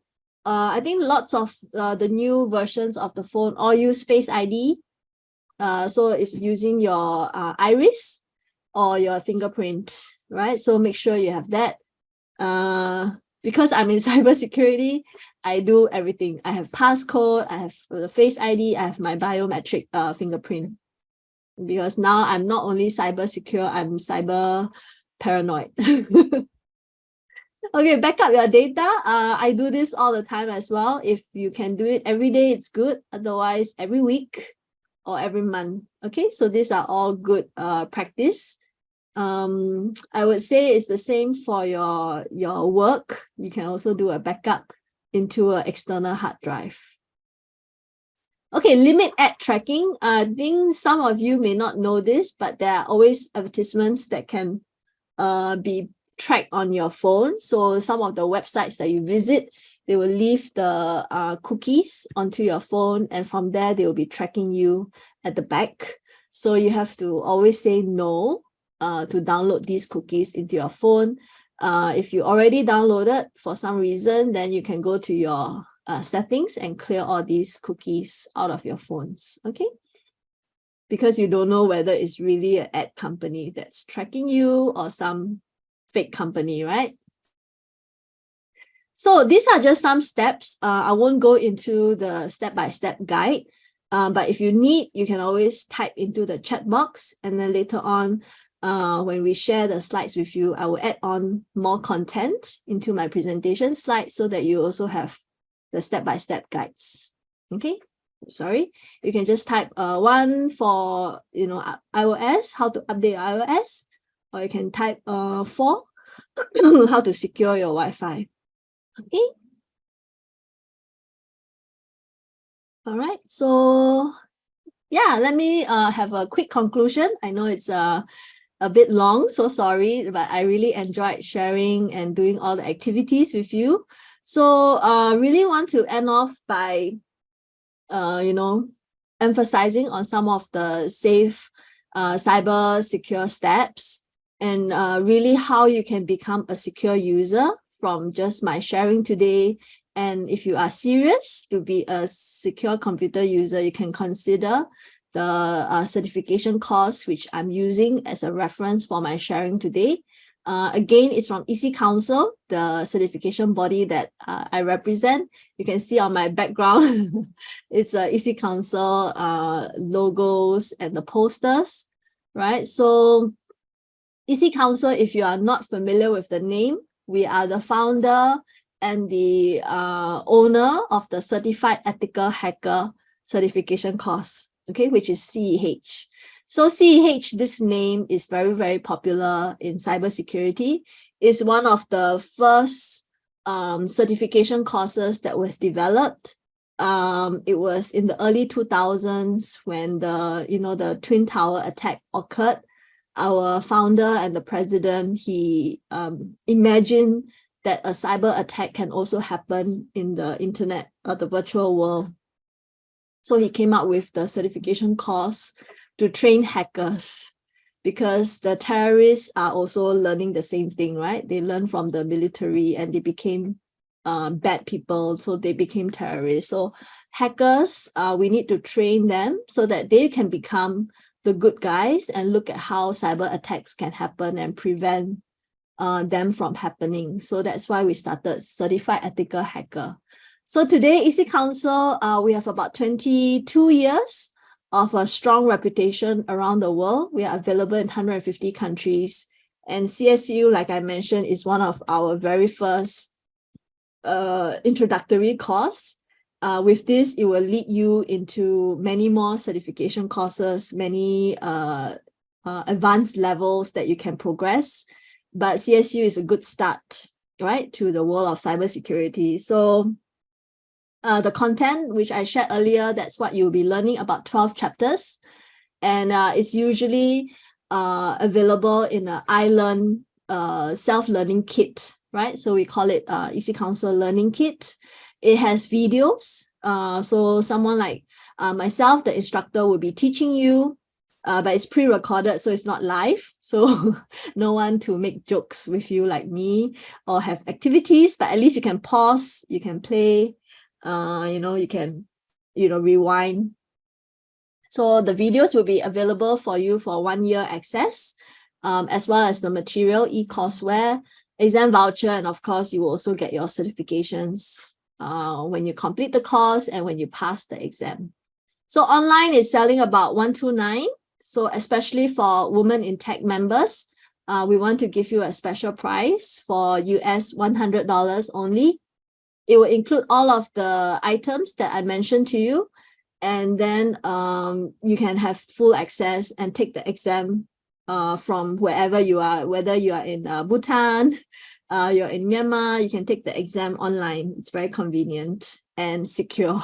I think lots of the new versions of the phone all use Face ID. So it's using your iris or your fingerprint, right? So make sure you have that. Because I'm in cybersecurity, I do everything. I have passcode, I have the Face ID, I have my biometric fingerprint. Because now I'm not only cyber secure, I'm cyber paranoid. Okay, back up your data. I do this all the time as well. If you can do it every day, it's good. Otherwise, every week or every month. Okay, so these are all good practice. I would say it's the same for your work. You can also do a backup into an external hard drive. Okay, limit ad tracking. I think some of you may not know this, but there are always advertisements that can be tracked on your phone. So some of the websites that you visit, they will leave the cookies onto your phone, and from there they will be tracking you at the back. So you have to always say no to download these cookies into your phone. If you already downloaded for some reason, then you can go to your settings and clear all these cookies out of your phones. Okay, because you don't know whether it's really an ad company that's tracking you or some fake company, right? So these are just some steps. I won't go into the step-by-step guide, but if you need, you can always type into the chat box, and then later on, when we share the slides with you, I will add on more content into my presentation slides so that you also have the step-by-step guides. Okay, sorry, you can just type one for iOS, how to update iOS, or you can type 4 how to secure your Wi-Fi. Okay, all right, so yeah, let me have a quick conclusion. I know it's a bit long, so sorry, but I really enjoyed sharing and doing all the activities with you. So really want to end off by emphasizing on some of the safe cyber secure steps, and really how you can become a secure user from just my sharing today. And if you are serious to be a secure computer user, you can consider the certification course, which I'm using as a reference for my sharing today. Again, it's from EC Council, the certification body that I represent. You can see on my background, it's EC Council logos and the posters, right? So EC Council, if you are not familiar with the name, we are the founder and the owner of the Certified Ethical Hacker Certification course, okay, which is CEH. So CEH, this name is very, very popular in cybersecurity. It's one of the first certification courses that was developed. It was in the early 2000s when the Twin Tower attack occurred. Our founder and the president, he imagined that a cyber attack can also happen in the internet or the virtual world. So he came up with the certification course to train hackers, because the terrorists are also learning the same thing, right? They learn from the military and they became bad people, so they became terrorists. So hackers, we need to train them so that they can become the good guys and look at how cyber attacks can happen and prevent them from happening. So that's why we started Certified Ethical Hacker. So today, EC Council, we have about 22 years of a strong reputation around the world. We are available in 150 countries. And CSU, like I mentioned, is one of our very first introductory course. With this, it will lead you into many more certification courses, many advanced levels that you can progress. But CSU is a good start, right, to the world of cybersecurity. So the content which I shared earlier, that's what you'll be learning, about 12 chapters. And it's usually available in an iLearn self-learning kit, right? So we call it EC Council Learning Kit. It has videos. So someone like myself, the instructor, will be teaching you, but it's pre-recorded, so it's not live. So no one to make jokes with you like me or have activities, but at least you can pause, you can play, you can, rewind. So the videos will be available for you for 1 year access, as well as the material, e-courseware, exam voucher, and of course, you will also get your certifications when you complete the course and when you pass the exam. So online is selling about 129. So especially for women in tech members, we want to give you a special price for US $100 only. It will include all of the items that I mentioned to you. And then you can have full access and take the exam from wherever you are, whether you are in Bhutan, you're in Myanmar, you can take the exam online. It's very convenient and secure.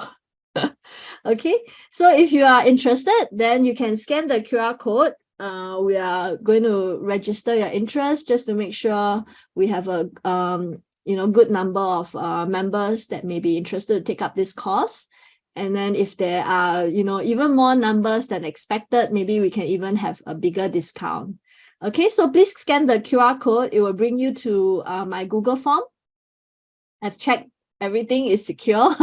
Okay, so if you are interested, then you can scan the QR code. We are going to register your interest just to make sure we have a good number of members that may be interested to take up this course. And then if there are, even more numbers than expected, maybe we can even have a bigger discount. Okay, so please scan the QR code. It will bring you to my Google form. I've checked everything is secure.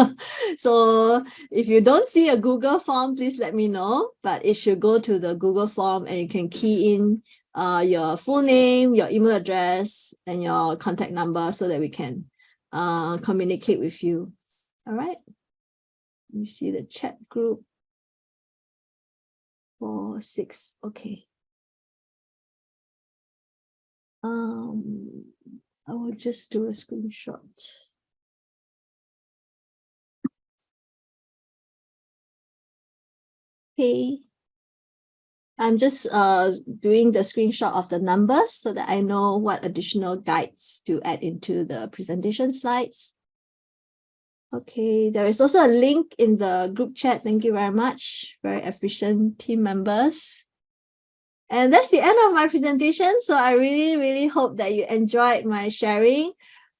So if you don't see a Google form, please let me know. But it should go to the Google form and you can key in your full name, your email address, and your contact number so that we can communicate with you. All right. Let me see the chat group. 4, 6. Okay. I will just do a screenshot. Okay. I'm just doing the screenshot of the numbers so that I know what additional guides to add into the presentation slides. Okay, there is also a link in the group chat. Thank you very much. Very efficient team members. And that's the end of my presentation. So I really, really hope that you enjoyed my sharing.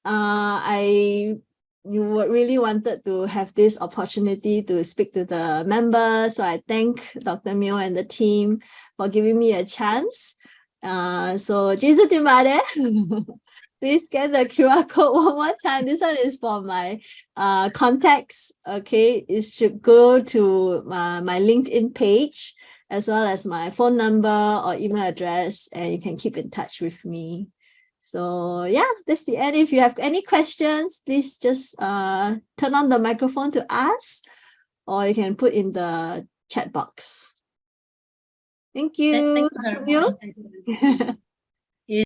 You really wanted to have this opportunity to speak to the members. So I thank Dr. Mio and the team for giving me a chance. So, Jesu Timade. Please scan the QR code one more time. This one is for my contacts. Okay, it should go to my LinkedIn page as well as my phone number or email address, and you can keep in touch with me. So yeah, that's the end. If you have any questions, please just turn on the microphone to ask, or you can put in the chat box. Thank you. Thank you very much.